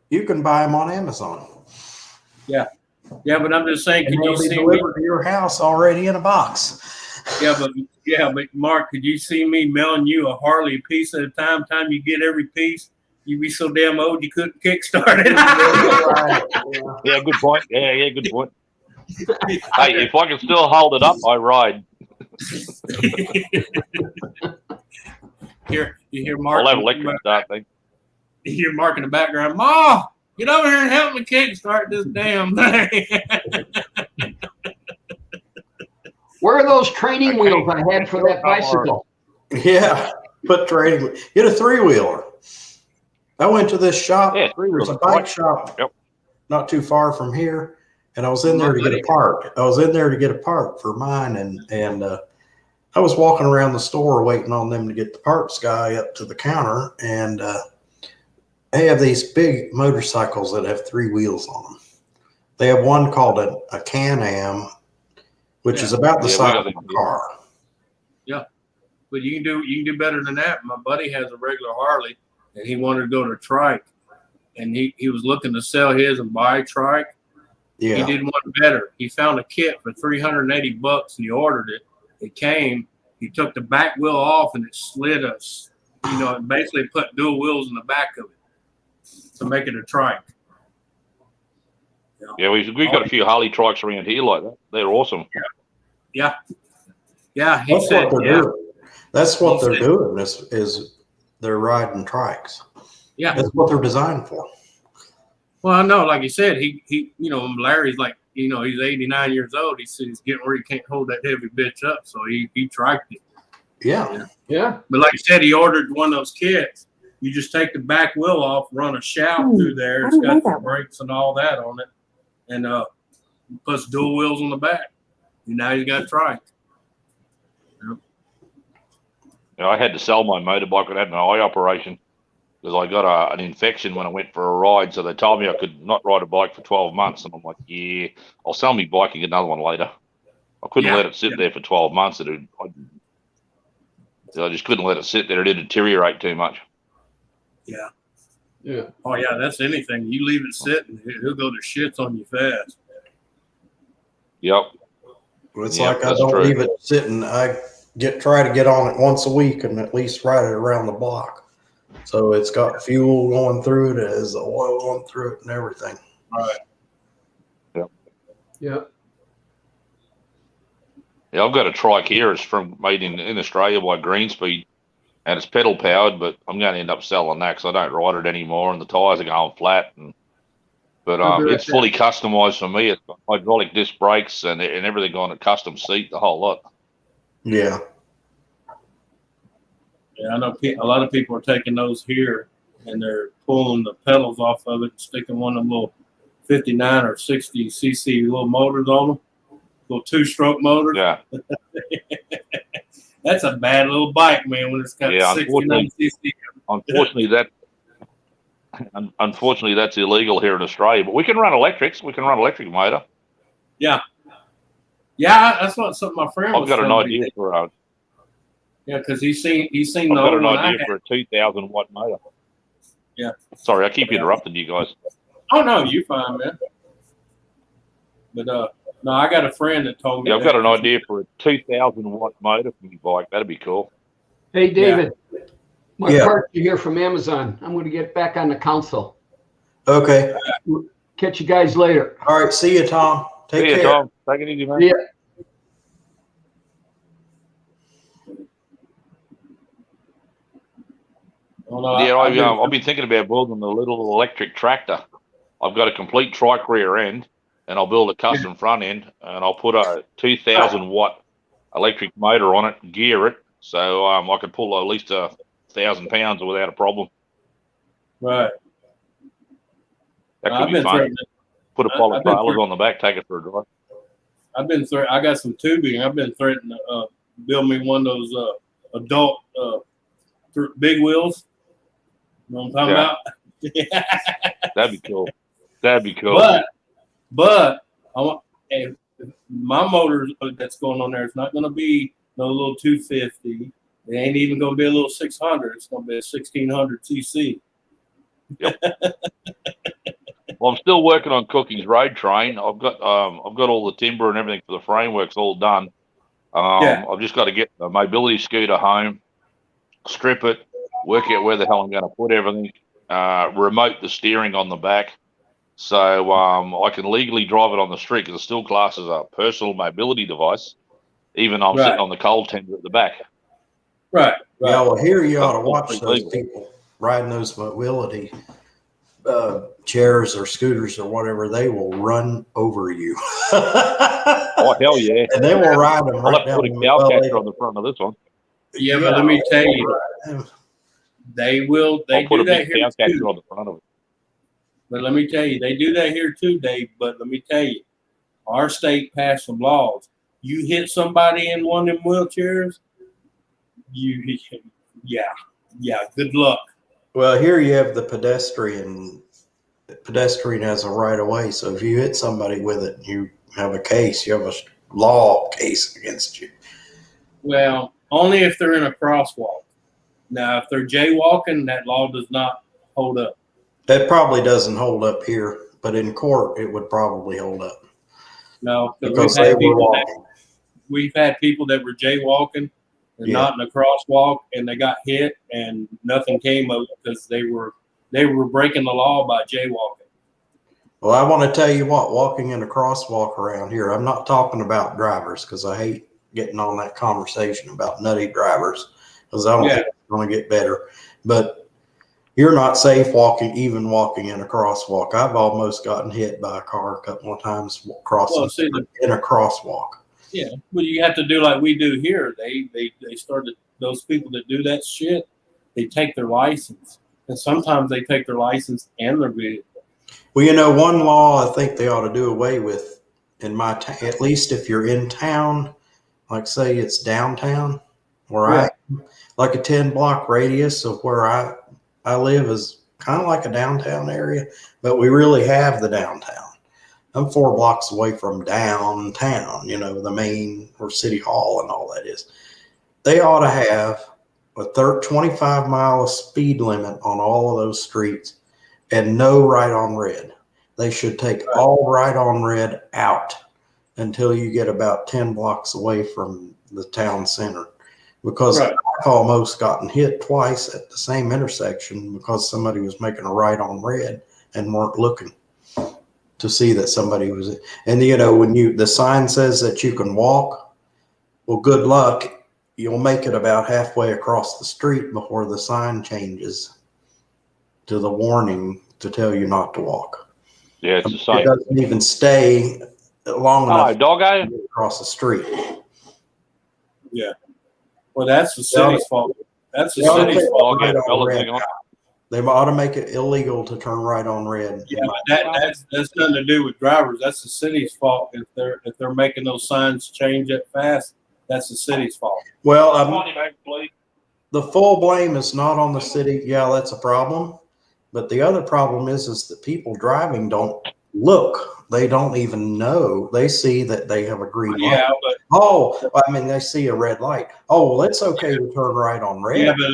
A: you can buy them on Amazon.
E: Yeah, but I'm just saying,
A: And
E: could you
A: they'll be
E: see me?
A: delivered to your house already in a box.
E: Yeah, but Mark, could you see me mailing you a Harley a piece at a time? Time you get every piece, you'd be so damn old you couldn't kickstart it.
A: Right, yeah.
F: Yeah, good point. Yeah, good point. Hey, if I can still hold it up, I ride.
E: Here, you hear Mark.
F: I'll have electric start thing.
E: You hear Mark in the background. Ma, get over here and help me kickstart this damn thing.
C: Where are those training
F: Okay.
C: wheels I had for that bicycle?
A: Yeah, put training. Get a 3-wheeler. I went to this shop.
F: Yeah,
A: There's a bike shop
F: Yep.
A: not too far from here, and I was in there to get a part. For mine, and I was walking around the store waiting on them to get the parts guy up to the counter, and they have these big motorcycles that have 3 wheels on them. They have one called a Can-Am, which is about the
F: Yeah, we
A: size
F: got
A: of
F: them.
A: a car.
E: But you can do better than that. My buddy has a regular Harley, and he wanted to go to Trike, and he was looking to sell his and buy Trike.
A: Yeah.
E: He did one better. He found a kit for $380 and he ordered it. It came. He took the back wheel off and it slid us. It basically put dual wheels in the back of it to make it a Trike.
F: Yeah, we've got a few Harley trikes around here like that. They're awesome.
E: Yeah, he
A: That's
E: said.
A: what they're
E: Yeah,
A: doing. That's what
E: He
A: they're
E: said-
A: doing. Is they're riding trikes.
E: yeah.
A: That's what they're designed for.
E: Well, I know, like you said, he Larry's like, he's 89 years old. He said he's getting where he can't hold that heavy bitch up, so he triked it.
A: Yeah.
C: Yeah.
E: But like you said, he ordered one of those kits. You just take the back wheel off, run a shaft through there. It's got the brakes and all that on it, and puts dual wheels on the back. And now you got a trike.
F: I had to sell my motorbike. I had an eye operation because I got an infection when I went for a ride. So they told me I could not ride a bike for 12 months. And I'm like, yeah, I'll sell my bike and get another one later. I couldn't
E: Yeah,
F: let it sit there for 12 months. I just couldn't let it sit there. It did deteriorate too much.
E: Yeah.
C: Yeah.
E: Oh yeah, that's anything. You leave it sitting, he'll go to shits on you fast.
F: Yep.
A: It's
F: Yeah,
A: like I
F: that's
A: don't
F: true.
A: leave it sitting. I try to get on it once a week and at least ride it around the block. So it's got fuel going through it, it has oil going through it and everything.
E: Right.
C: Yeah.
F: Yeah, I've got a trike here. It's made in Australia by Greenspeed, and it's pedal powered. But I'm going to end up selling that because I don't ride it anymore, and the tires are going flat. But
C: I'll be right
F: it's fully customized for me. It's got hydraulic disc brakes and everything on a custom seat, the whole lot.
A: Yeah.
E: Yeah, I know a lot of people are taking those here and they're pulling the pedals off of it and sticking one of them little 59 or 60 cc little motors on them, little 2-stroke motors.
F: Yeah.
E: That's a bad little bike, man, when it's got
F: Yeah,
E: 69 cc.
F: Unfortunately, that's illegal here in Australia. But we can run electrics. We can run electric motor.
E: Yeah, that's what something my friend
F: I've
E: was
F: got an
E: telling me.
F: idea for a.
E: Yeah, because he's seen
F: I've
E: the
F: got
E: old
F: an
E: one I
F: idea
E: had.
F: for a 2,000 watt motor.
E: Yeah.
F: Sorry, I keep interrupting you guys.
E: Oh no, you fine, man. But no, I got a friend that told me.
F: Yeah, I've got an idea for a 2,000 watt motor for my bike. That'd be cool.
C: Hey, David, my
A: Yeah.
C: parts are here from Amazon. I'm going to get back on the council.
A: Okay.
C: Catch you guys later.
A: All right. See you, Tom. Take
F: See ya,
A: care.
F: Tom. Take it easy, man.
C: See ya.
E: Oh, no,
F: Yeah,
E: I've been-
F: I've been thinking about building a little electric tractor. I've got a complete trike rear end, and I'll build a custom front end, and I'll put a 2,000 watt electric motor on it, gear it, so I can pull at least 1,000 pounds without a problem.
E: right.
F: That
E: I've
F: could be
E: been
F: fun.
E: threatening.
F: Put a pile
E: I've
F: of
E: been
F: trailers on the back, take it for a drive.
E: I got some tubing. I've been threatening to build me one of those adult big wheels. You know what I'm talking about?
F: That'd be cool. That'd be cool.
E: But I want my motor that's going on there is not going to be no little 250. It ain't even going to be a little 600. It's going to be a 1600 cc.
F: Well, I'm still working on Cooking's road train. I've got all the timber and everything for the frameworks all done. I've just got to get the mobility scooter home, strip it, work out where the hell I'm going to put everything, remote the steering on the back, so I can legally drive it on the street because it still classes a personal mobility device. Even I'm sitting on the coal tender at the back.
E: Right.
A: Yeah, well, here you ought to
F: That's
A: watch
F: pretty
A: those
F: legal.
A: people riding those mobility chairs or scooters or whatever. They will run over you.
F: Oh, hell yeah.
A: And they will ride them
F: I'll
A: right
F: have to
A: down
F: put a
A: the
F: cow
A: well,
F: catcher on the front of this one.
E: Yeah, but let me tell you, they will. They
F: I'll put
E: do
F: a
E: that
F: big
E: here
F: cow catcher
E: too.
F: on the front of it.
E: But let me tell you, they do that here too, Dave. But let me tell you, our state passed some laws. You hit somebody in one of them wheelchairs, good luck.
A: Well, here you have the pedestrian has a right of way. So if you hit somebody with it, you have a case. You have a law case against you.
E: Well, only if they're in a crosswalk. Now, if they're jaywalking, that law does not hold up.
A: That probably doesn't hold up here, but in court it would probably hold up
E: No,
A: because they were walking.
E: we've had people that were jaywalking and
A: Yeah.
E: not in a crosswalk, and they got hit, and nothing came of it because they were breaking the law by jaywalking.
A: Well, I want to tell you what, walking in a crosswalk around here, I'm not talking about drivers because I hate getting on that conversation about nutty drivers because I don't think it's going to get better. But you're not safe walking in a crosswalk. I've almost gotten hit by a car a couple of times crossing in a crosswalk.
E: Yeah, well, you have to do like we do here. They started, those people that do that shit, they take their license, and sometimes they take their license and their vehicle.
A: Well, you know, one law I think they ought to do away with in my town, at least if you're in town, like say it's downtown where I am, like a 10-block radius of where I live is kind of like a downtown area, but we really have the downtown. I'm 4 blocks away from downtown, you know, the main or city hall and all that is. They ought to have a 25-mile speed limit on all of those streets and no right on red. They should take all right on red out until you get about 10 blocks away from the town center. Because I've almost gotten hit twice at the same intersection because somebody was making a right on red and weren't looking to see that somebody was. And you know, when the sign says that you can walk, well, good luck. You'll make it about halfway across the street before the sign changes to the warning to tell you not to walk.
F: Yeah, it's the same.
A: It doesn't even stay long enough
F: Hello, doggo.
A: to get across the street.
E: Yeah. Well, that's the city's fault. That's the city's fault.
F: Okay, fellas, hang on.
A: They ought to make it illegal to turn right on red.
E: Yeah, but that's nothing to do with drivers. That's the city's fault. If they're making those signs change that fast, that's the city's fault.
A: Well,
F: Please.
A: the full blame is not on the city. Yeah, that's a problem. But the other problem is that people driving don't look. They don't even know. They see that they have a green light.
E: Yeah, but
A: Oh, I mean, they see a red light. Oh, well, it's okay to turn right on red.
E: yeah, but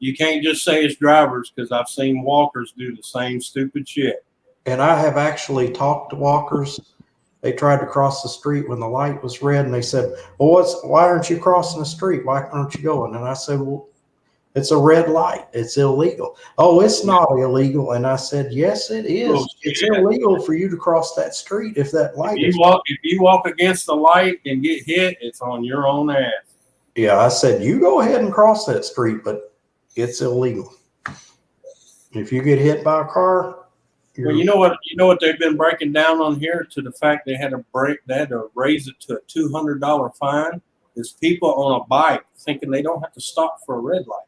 E: you can't just say it's drivers because I've seen walkers do the same stupid shit.
A: And I have actually talked to walkers. They tried to cross the street when the light was red, and they said, well, why aren't you crossing the street? Why aren't you going? And I said, well, it's a red light. It's illegal. Oh, it's not illegal. And I said, yes, it is.
E: Oh,
A: It's
E: yeah.
A: illegal for you to cross that street if that light
E: If
A: is.
E: you walk against the light and get hit, it's on your own ass.
A: Yeah, I said, you go ahead and cross that street, but it's illegal. If you get hit by a car,
E: Well, you know what they've been breaking down on here to the fact they had to raise it to a $200 fine. Is people on a bike thinking they don't have to stop for a red light.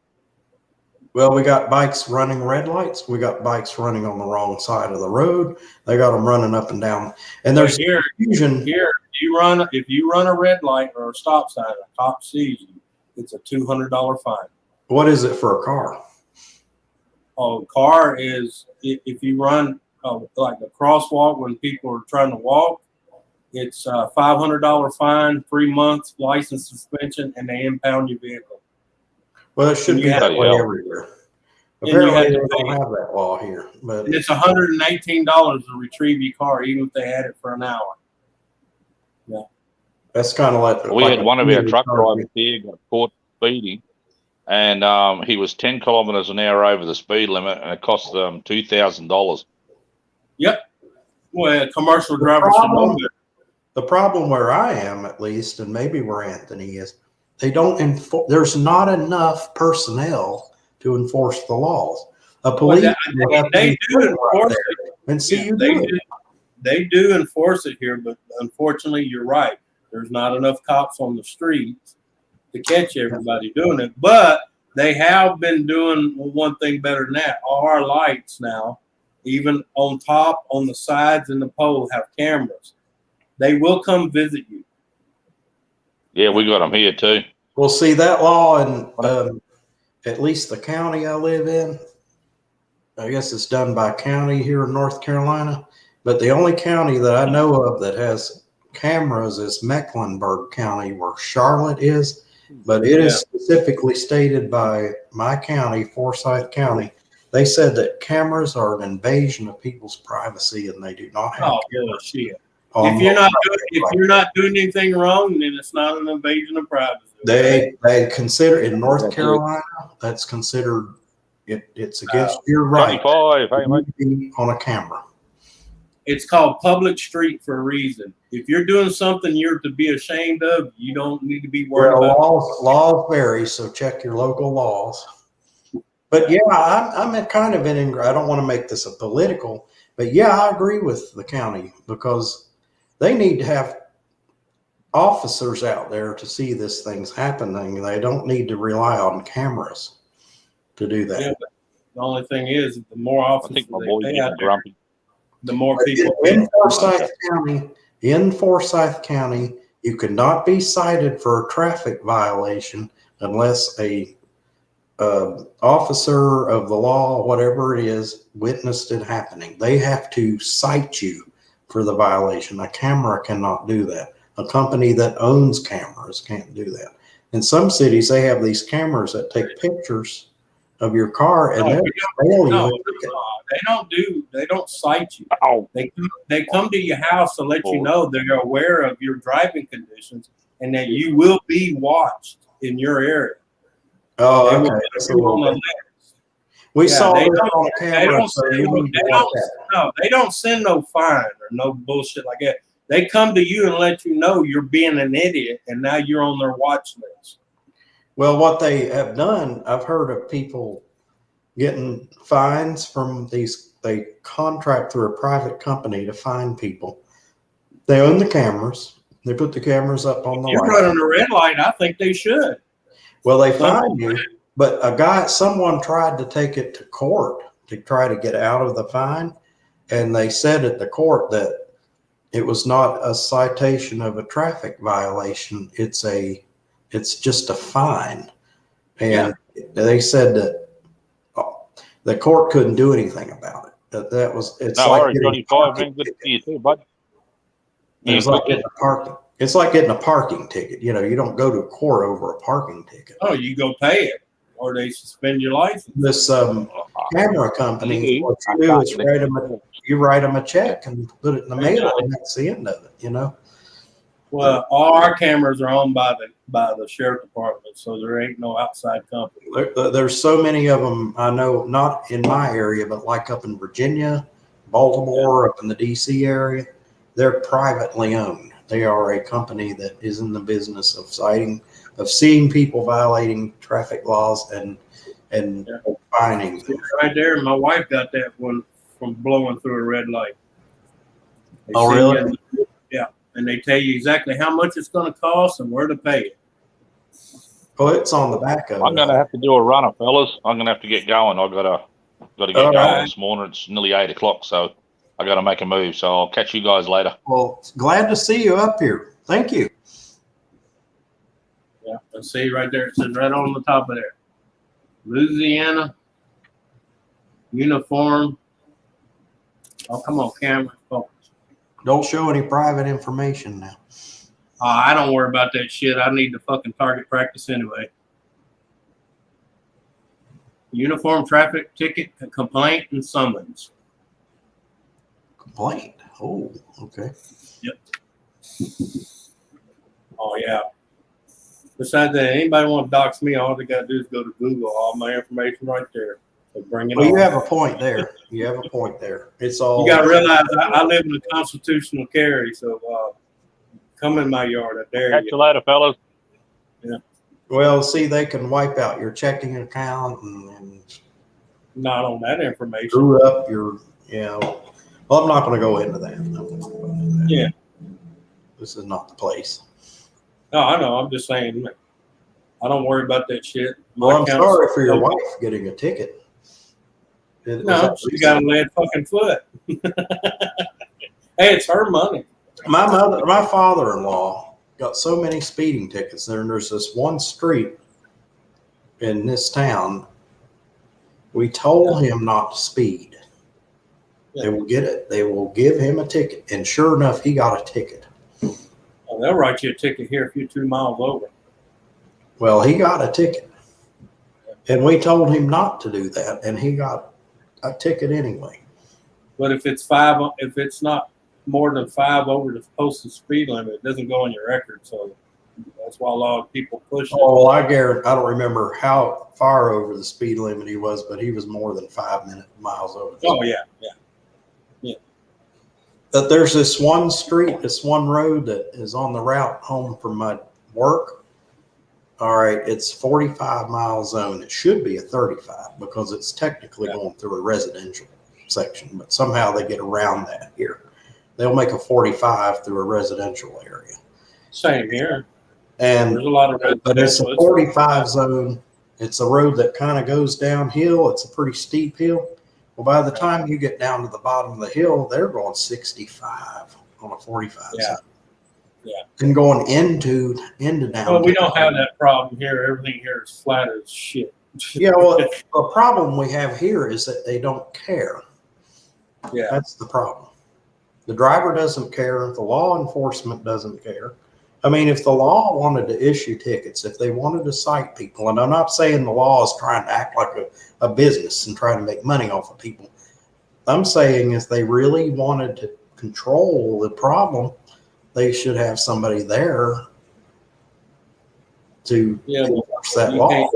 A: well, we got bikes running red lights. We got bikes running on the wrong side of the road. They got them running up and down. And there's
E: But here,
A: confusion.
E: if you run a red light or a stop sign, a cop sees you, it's a $200 fine.
A: What is it for a car?
E: A car is if you run like a crosswalk when people are trying to walk, it's a $500 fine, 3 months license suspension, and they impound your vehicle.
A: Well, it should
E: You
A: be
E: have
A: that
F: to-
A: way
F: yeah.
A: everywhere.
E: And you
A: Apparently,
E: have
A: they
E: to
A: don't
E: pay.
A: have that law here, but
E: And it's $118 to retrieve your car, even if they had it for an hour.
A: that's kind of like
F: We had one of our truck
A: car.
F: drivers here got caught speeding, and he was 10 kilometres an hour over the speed limit, and it cost them $2,000.
E: Well, commercial drivers should know that.
A: The problem where I am, at least, and maybe where Anthony is, they don't enforce. There's not enough personnel to enforce the laws. A police will have to
E: They
A: be
E: do
A: right
E: enforce
A: there and see you
E: they
A: do it.
E: do. They do enforce it here, but unfortunately, you're right. There's not enough cops on the streets to catch everybody doing it. But they have been doing one thing better than that. All our lights now, even on top, on the sides, and the pole, have cameras. They will come visit you.
F: Yeah, we got them here too.
A: Well, see that law in at least the county I live in. I guess it's done by county here in North Carolina, but the only county that I know of that has cameras is Mecklenburg County, where Charlotte is. But it is specifically stated by my county, Forsyth County. They said that cameras are an invasion of people's privacy, and they do not have.
E: Oh, bullshit.
A: on-
E: If you're not doing anything wrong, then it's not an invasion of privacy.
A: They consider in North Carolina that's considered it's against your right
F: 25, hey, mate.
A: to be on a camera.
E: It's called public street for a reason. If you're doing something you're to be ashamed of, you don't need to be worried
A: Well,
E: about.
A: laws vary, so check your local laws. But yeah, I'm kind of I don't want to make this a political, but yeah, I agree with the county because they need to have officers out there to see this thing's happening. They don't need to rely on cameras to do that.
E: Yeah, but the only thing is, the more
F: I
E: officers
F: think my
E: they
F: boy's
E: pay
F: getting
E: out there,
F: grumpy.
E: the more people.
A: In Forsyth County, you cannot be cited for a traffic violation unless a officer of the law, whatever it is, witnessed it happening. They have to cite you for the violation. A camera cannot do that. A company that owns cameras can't do that. In some cities, they have these cameras that take pictures of your car and
E: No,
A: they'll fail you.
E: No, they don't cite you.
F: Oh,
E: They come to your house to let you know they're aware of your driving conditions and that you will be watched in your area.
A: Oh,
E: They will
A: okay.
E: put
A: That's a
E: you
A: little
E: on the
A: bit.
E: list.
A: We
E: Yeah,
A: saw
E: they
A: this
E: don't-
A: on camera, so you need to watch that.
E: They don't send no fine or no bullshit like that. They come to you and let you know you're being an idiot and now you're on their watch list.
A: Well, what they have done, I've heard of people getting fines from these. They contract through a private company to fine people. They own the cameras. They put the cameras up on the
E: You're
A: light.
E: running a red light, I think they should.
A: Well, they fine you. But someone tried to take it to court to try to get out of the fine. And they said at the court that it was not a citation of a traffic violation. It's just a fine. And they said that the court couldn't do anything about it. It's
F: No
A: like
F: worries,
A: getting
F: Johnny
A: a
F: Five.
A: parking
F: Been good to
A: ticket.
F: see you too, bud.
A: It's like getting a parking. It's like getting a parking ticket. You know, you don't go to court over a parking ticket.
E: Oh, you go pay it, or they suspend your license.
A: This camera company,
F: Yeah,
A: what you do is write them a check and put it in the mail, and that's the end of it. You know.
E: Well, all our cameras are owned by the sheriff department, so there ain't no outside company.
A: There's so many of them. I know, not in my area, but like up in Virginia, Baltimore, up in the DC area, they're privately owned. They are a company that is in the business of seeing people violating traffic laws and fining them.
E: Right there, my wife got that one from blowing through a red light. They
A: Oh,
E: send
A: really?
E: you- yeah, and they tell you exactly how much it's going to cost and where to pay it.
A: Well, it's on the back of
F: I'm
A: it.
F: gonna have to do a runner, fellas. I'm gonna have to get going. I've got to get
A: All
F: going
E: right.
F: this morning. It's nearly 8 o'clock, so I got to make a move. So I'll catch you guys later.
A: Well, glad to see you up here. Thank you.
E: Yeah, and see right there, it says right on the top of there, Louisiana uniform. Oh, come on, camera. Oh,
A: Don't show any private information now.
E: I don't worry about that shit. I need the fucking target practice anyway. Uniform traffic ticket complaint and summons.
A: Complaint. Oh, okay.
E: Oh yeah. Besides that, anybody want to dox me, all they gotta do is go to Google. All my information right there. So bring it
A: Well,
E: on.
A: you have a point there. You have a point there. It's all.
E: You gotta realize I live in a constitutional carry, so come in my yard. I dare
F: Catch
E: you.
F: you later, fellas.
A: Well, see, they can wipe out your checking account and
E: Not on that information.
A: screw up your, well, I'm not going to go into that. I'm not gonna go into that.
E: Yeah.
A: This is not the place.
E: No, I know. I'm just saying. I don't worry about that shit.
A: Well, I'm
E: account's-
A: sorry for your wife getting a ticket.
E: No, she got a lead fucking foot. Hey, it's her money.
A: My father-in-law got so many speeding tickets there, and there's this one street in this town. We told him not to speed. They will get it. They will give him a ticket, and sure enough, he got a ticket.
E: Oh, they'll write you a ticket here if you're 2 miles over.
A: Well, he got a ticket, and we told him not to do that, and he got a ticket anyway.
E: But if it's not more than 5 over the posted speed limit, it doesn't go on your record. So that's why a lot of people push it.
A: Oh, well, I don't remember how far over the speed limit he was, but he was more than 5 miles over.
E: Oh yeah, yeah.
A: But there's this one street, this one road that is on the route home from my work. All right, it's 45 mile zone. It should be a 35 because it's technically going through a residential section, but somehow they get around that here. They'll make a 45 through a residential area.
E: Same here.
A: And
E: There's a lot of
A: but it's a
E: residential.
A: 45 zone. It's a road that kind of goes downhill. It's a pretty steep hill. Well, by the time you get down to the bottom of the hill, they're going 65 on a 45
E: Yeah.
A: zone.
E: Yeah.
A: And going into downtown.
E: Well, we don't have that problem here. Everything here is flat as shit.
A: Yeah, well, the problem we have here is that they don't care.
E: Yeah.
A: That's the problem. The driver doesn't care. The law enforcement doesn't care. I mean, if the law wanted to issue tickets, if they wanted to cite people, and I'm not saying the law is trying to act like a business and trying to make money off of people. I'm saying if they really wanted to control the problem, they should have somebody there to
E: Yeah, well,
A: enforce that law.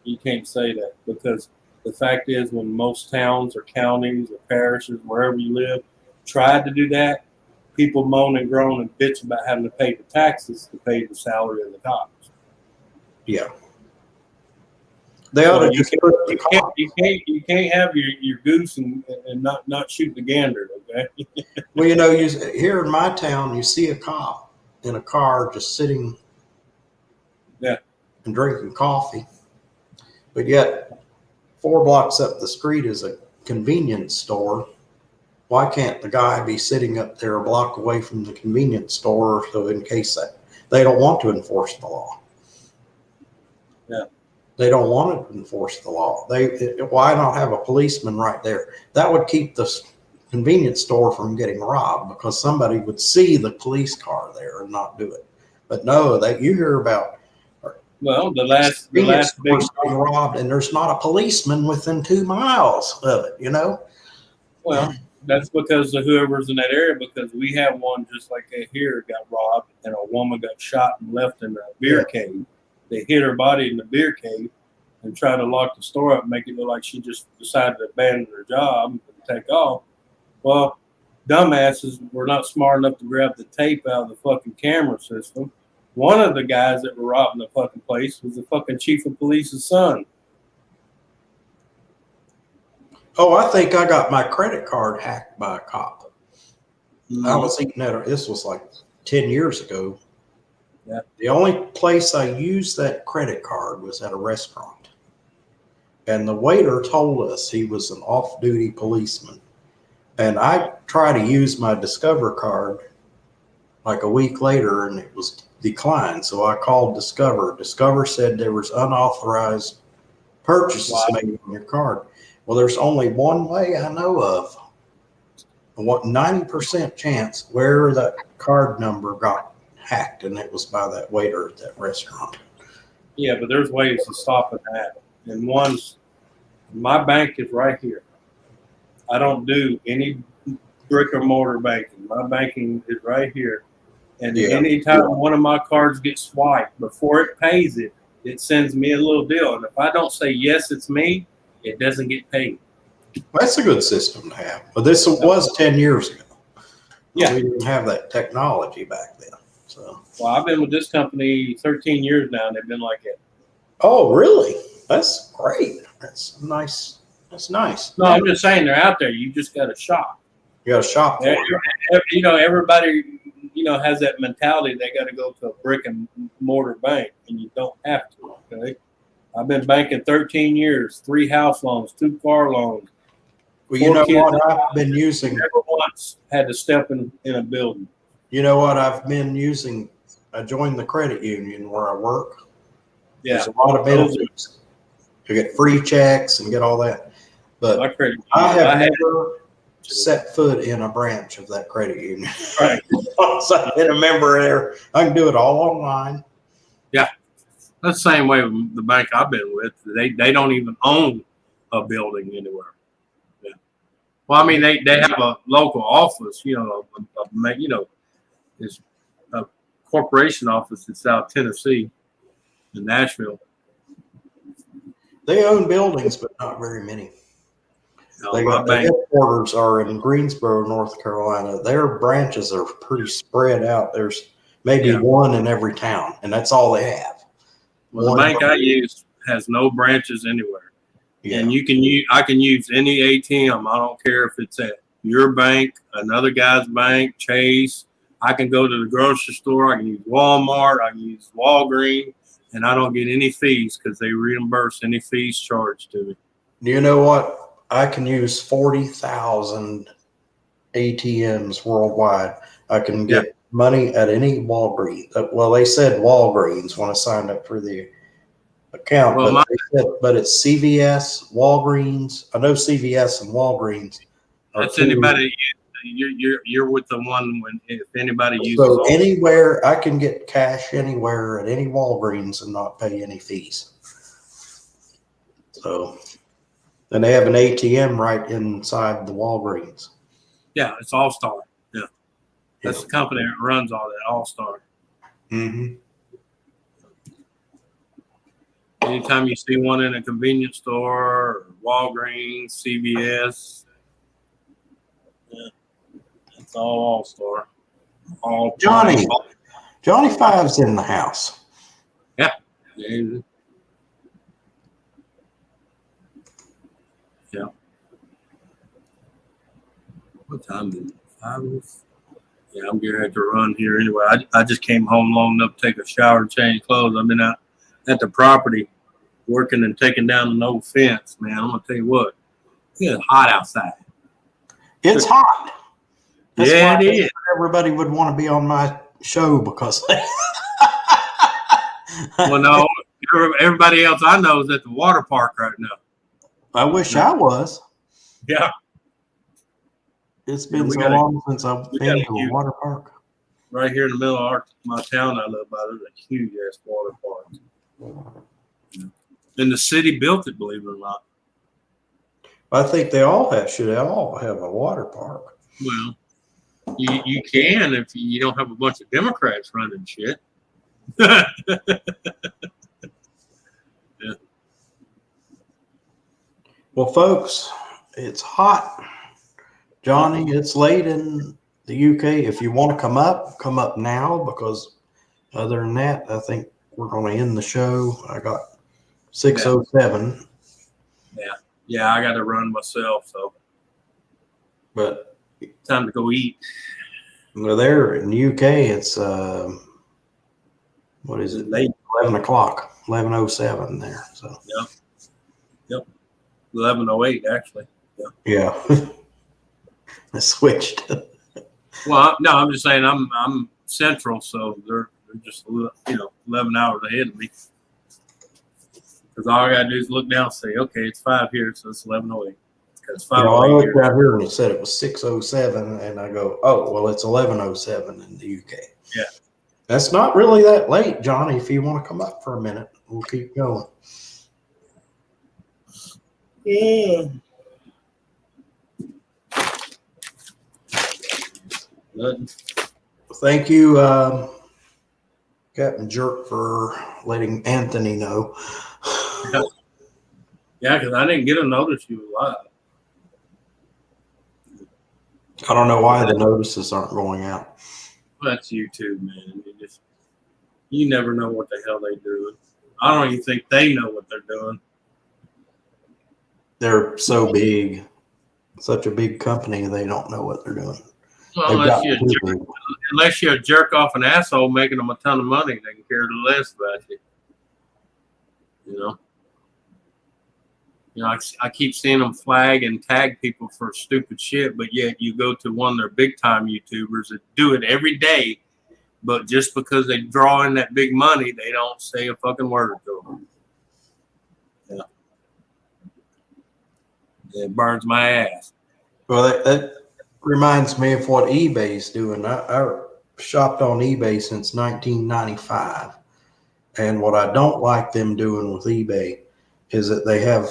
E: You can't say that because the fact is when most towns or counties or parishes, wherever you live, tried to do that, people moan and groan and bitch about having to pay the taxes to pay the salary of the cops.
A: Yeah. They ought to
E: So
A: just put the cop.
E: you can't have your goose and not shoot the gander, okay?
A: Well, here in my town, you see a cop in a car just sitting
E: Yeah.
A: and drinking coffee. But yet, 4 blocks up the street is a convenience store. Why can't the guy be sitting up there a block away from the convenience store so in case that they don't want to enforce the law?
E: Yeah.
A: They don't want to enforce the law. Why not have a policeman right there? That would keep the convenience store from getting robbed because somebody would see the police car there and not do it. But no, that you hear about
E: Well, the last big
A: stores getting robbed and there's not a policeman within 2 miles of it, you know?
E: well, that's because of whoever's in that area. Because we have one just like that here got robbed, and a woman got shot and left in a beer cave. They hit her body in the beer cave and tried to lock the store up, and make it look like she just decided to abandon her job and take off. Well, dumbasses were not smart enough to grab the tape out of the fucking camera system. One of the guys that were robbing the fucking place was the fucking chief of police's son.
A: Oh, I think I got my credit card hacked by a cop. I was eating at this was like 10 years ago.
E: Yeah.
A: The only place I used that credit card was at a restaurant. And the waiter told us he was an off-duty policeman. And I tried to use my Discover card like a week later and it was declined. So I called Discover. Discover said there was unauthorized purchases made on your card. Well, there's only one way I know of. What 90% chance where that card number got hacked, and it was by that waiter at that restaurant.
E: Yeah, but there's ways to stop that. And my bank is right here. I don't do any brick or mortar banking. My banking is right here. And anytime one of my cards gets swiped, before it pays it, it sends me a little deal. And if I don't say, yes, it's me, it doesn't get paid.
A: That's a good system to have. But this was 10 years ago.
E: Yeah.
A: We didn't have that technology back then. So.
E: Well, I've been with this company 13 years now, and they've been like it.
A: Oh, really? That's great. That's nice. That's nice.
E: No, I'm just saying they're out there. You just got to shop.
A: You got to shop for it.
E: You know, everybody, has that mentality. They got to go to a brick and mortar bank, and you don't have to. Okay. I've been banking 13 years, 3 house loans, 2 car loans.
A: Well, you know what I've been using?
E: Never once had to step in a building.
A: You know what I've been using? I joined the credit union where I work.
E: Yeah.
A: There's a lot of benefits. You get free checks and get all that. But
E: My credit
A: I have
E: union,
A: never set foot in a branch of that credit union.
E: Right.
A: Once I've been a member there, I can do it all online.
E: That's the same way with the bank I've been with. They don't even own a building anywhere. Yeah. Well, I mean, they have a local office, it's a corporation office in South Tennessee, in Nashville.
A: They own buildings, but not very many. They
E: My
A: got the
E: bank,
A: headquarters are in Greensboro, North Carolina. Their branches are pretty spread out. There's maybe one in every town, and that's all they have.
E: the bank I use has no branches anywhere.
A: Yeah.
E: And I can use any ATM. I don't care if it's at your bank, another guy's bank, Chase. I can go to the grocery store. I can use Walmart. I can use Walgreens, and I don't get any fees because they reimburse any fees charged to me.
A: You know what? I can use 40,000 ATMs worldwide. I can get money at any Walgreens. Well, they said Walgreens when I signed up for the account, but it's CVS, Walgreens. I know CVS and Walgreens.
E: That's anybody. You're with the one if anybody uses.
A: So anywhere I can get cash anywhere at any Walgreens and not pay any fees. So, and they have an ATM right inside the Walgreens.
E: Yeah, it's All Star. Yeah, that's the company that runs all that. All Star.
A: Mm-hmm.
E: Anytime you see one in a convenience store, or Walgreens, CVS, it's all Star. All
A: Johnny Five's in the house.
E: Yeah. What time is it? 5? Yeah, I'm getting ready to run here anyway. I just came home long enough to take a shower and change clothes. I've been out at the property working and taking down an old fence, man. I'm gonna tell you what, it's hot outside.
A: It's hot. That's
E: Yeah,
A: why
E: it is.
A: everybody would want to be on my show because
E: Well, no, everybody else I know is at the water park right now.
A: I wish I was.
E: Yeah,
A: It's been
E: we
A: so
E: got a-
A: long since I've
E: we
A: been
E: got a
A: to a
E: huge-
A: water park.
E: right here in the middle of my town I live by, there's a huge ass water park. And the city built it, believe it or not.
A: I think should all have a water park.
E: Well, you can if you don't have a bunch of Democrats running shit.
A: Well, folks, it's hot. Johnny, it's late in the UK. If you want to come up now, because other than that, I think we're going to end the show. I got 6:07.
E: Yeah, I got to run myself, so
A: But
E: time to go eat.
A: there in the UK, it's what is it?
E: Late.
A: 11 o'clock, 11:07 there. So
E: 11:08 actually.
A: yeah, I switched.
E: Well, no, I'm just saying I'm central, so they're just 11 hours ahead of me. Because all I gotta do is look down and say, okay, it's 5 here, so it's 11:08. Because
A: I
E: 5:08
A: looked
E: here.
A: out here and it said it was 6:07, and I go, oh well, it's 11:07 in the UK.
E: Yeah.
A: That's not really that late, Johnny. If you want to come up for a minute, we'll keep going.
E: Yeah. Nothing.
A: Thank you, Captain Jerk, for letting Anthony know.
E: Yeah, because I didn't get a notice you were live.
A: I don't know why the notices aren't going out.
E: Well, that's YouTube, man. You never know what the hell they're doing. I don't even think they know what they're doing.
A: They're so big, such a big company, they don't know what they're doing.
E: Well,
A: They've got
E: unless you're a jerk off an asshole making them a ton of money, they can care less about you. I keep seeing them flag and tag people for stupid shit, but yet you go to one of their big time YouTubers that do it every day, but just because they draw in that big money, they don't say a fucking word to them. Yeah. It burns my ass.
A: Well, that reminds me of what eBay's doing. I shopped on eBay since 1995. And what I don't like them doing with eBay is that they have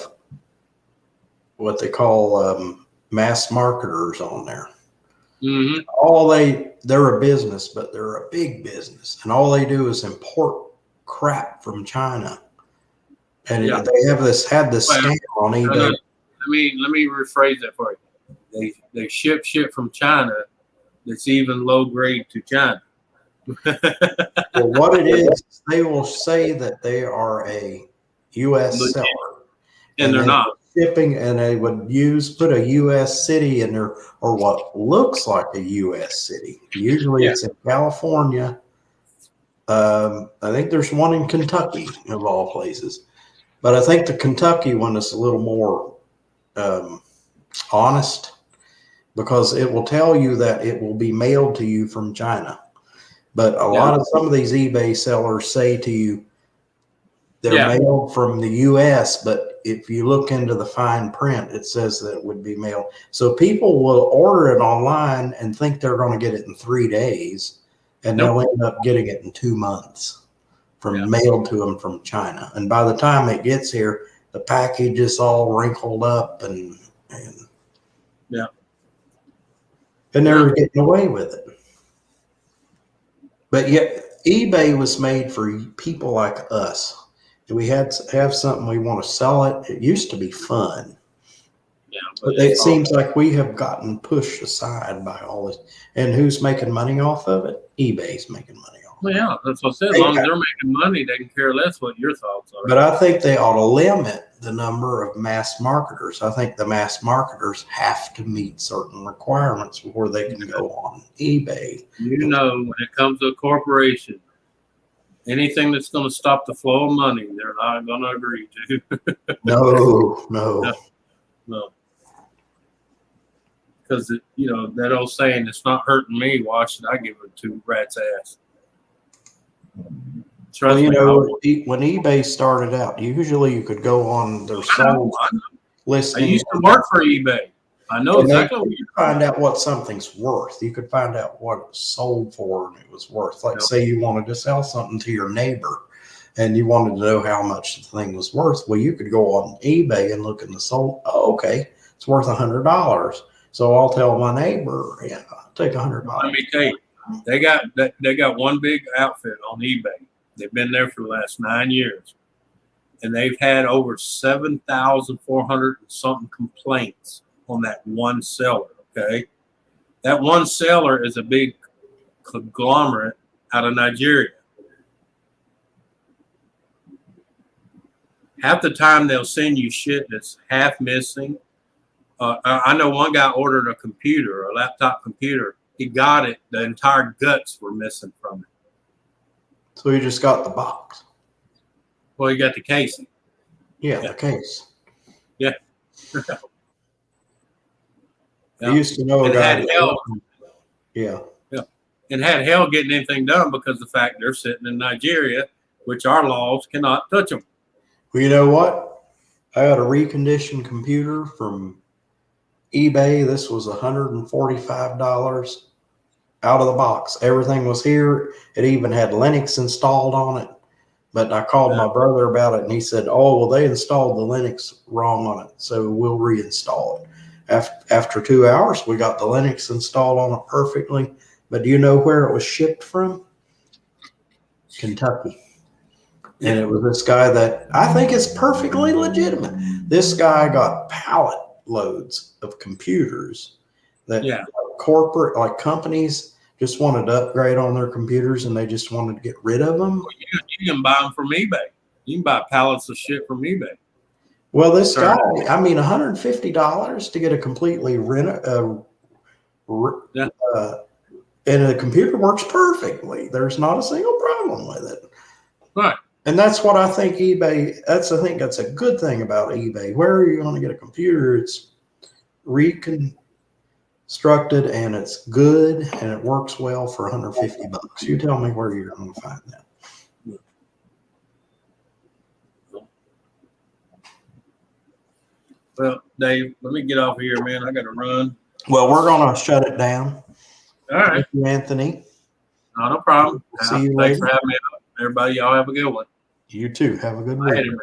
A: what they call mass marketers on there.
E: Mm-hmm.
A: They're a business, but they're a big business. And all they do is import crap from China. And
E: Yeah.
A: they had this stamp on eBay.
E: Let me rephrase that for you. They ship shit from China that's even low grade to China.
A: Well, what it is, they will say that they are a U.S.
E: Legit.
A: seller.
E: And they're
A: they
E: not.
A: shipping, and they would put a U.S. city in there, or what looks like a U.S. city. Usually it's in California. I think there's one in Kentucky, of all places. But I think the Kentucky one is a little more honest, because it will tell you that it will be mailed to you from China. But some of these eBay sellers say to you they're mailed from the U.S., but if you look into the fine print, it says that it would be mailed. So people will order it online and think they're going to get it in 3 days, and they'll end up getting it in 2 months mailed to them from China. And by the time it gets here, the package is all wrinkled up and they're getting away with it. But yet eBay was made for people like us. We had to have something, we want to sell it. It used to be fun.
E: Yeah,
A: But it seems like we have gotten pushed aside by all this. And who's making money off of it? eBay's making money off of it.
E: Well, yeah, that's what I said. As long as they're making money, they can care less what your thoughts are.
A: But I think they ought to limit the number of mass marketers. I think the mass marketers have to meet certain requirements before they can go on eBay.
E: When it comes to a corporation Anything that's going to stop the flow of money, they're not going to agree to.
A: No.
E: No. Because, you know, that old saying, it's not hurting me, why should I give it to rat's ass? Trust
A: Well, you
E: me,
A: know, when eBay started out, usually you could go on their sold
E: I
A: listing.
E: used to work for eBay. I know
A: And
E: exactly what
A: you
E: you're
A: could find out what something's worth. You could find out what it was sold for and it was worth. Like,
E: Yep.
A: say you wanted to sell something to your neighbor and you wanted to know how much the thing was worth. Well, you could go on eBay and look in the sold. Oh, okay, it's worth $100. So I'll tell my neighbor, yeah, I'll take $100.
E: Let me tell you, they got one big outfit on eBay. They've been there for the last 9 years, and they've had over 7,400 and something complaints on that one seller. Okay, that one seller is a big conglomerate out of Nigeria. Half the time they'll send you shit that's half missing. I know one guy ordered a laptop computer. He got it. The entire guts were missing from it.
A: So you just got the box.
E: Well, you got the casing.
A: Yeah, the case.
E: Yeah.
A: I used to know a
E: And
A: guy.
E: had hell.
A: Yeah.
E: And had hell getting anything done because of the fact they're sitting in Nigeria, which our laws cannot touch them.
A: Well, you know what? I got a reconditioned computer from eBay. This was $145 out of the box. Everything was here. It even had Linux installed on it. But I called my brother about it and he said, oh, well, they installed the Linux wrong on it. So we'll reinstall it. After 2 hours, we got the Linux installed on it perfectly. But do you know where it was shipped from? Kentucky. And it was this guy that I think is perfectly legitimate. This guy got pallet loads of computers that corporate, like companies, just wanted to upgrade on their computers and they just wanted to get rid of them.
E: You can buy them from eBay. You can buy pallets of shit from eBay.
A: Well, this guy, I mean, $150 to get a completely and the computer works perfectly. There's not a single problem with it.
E: Right.
A: And that's what I think eBay, I think that's a good thing about eBay. Where are you going to get a computer? It's reconstructed and it's good and it works well for $150. You tell me where you're going to find that.
E: Well, Dave, let me get off of here, man. I got to run.
A: Well, we're going to shut it down.
E: All right.
A: Thank you, Anthony.
E: No problem.
A: See you
E: Thanks
A: later.
E: for having me on. Everybody, y'all have a good one.
A: You too. Have a good week.
E: Later.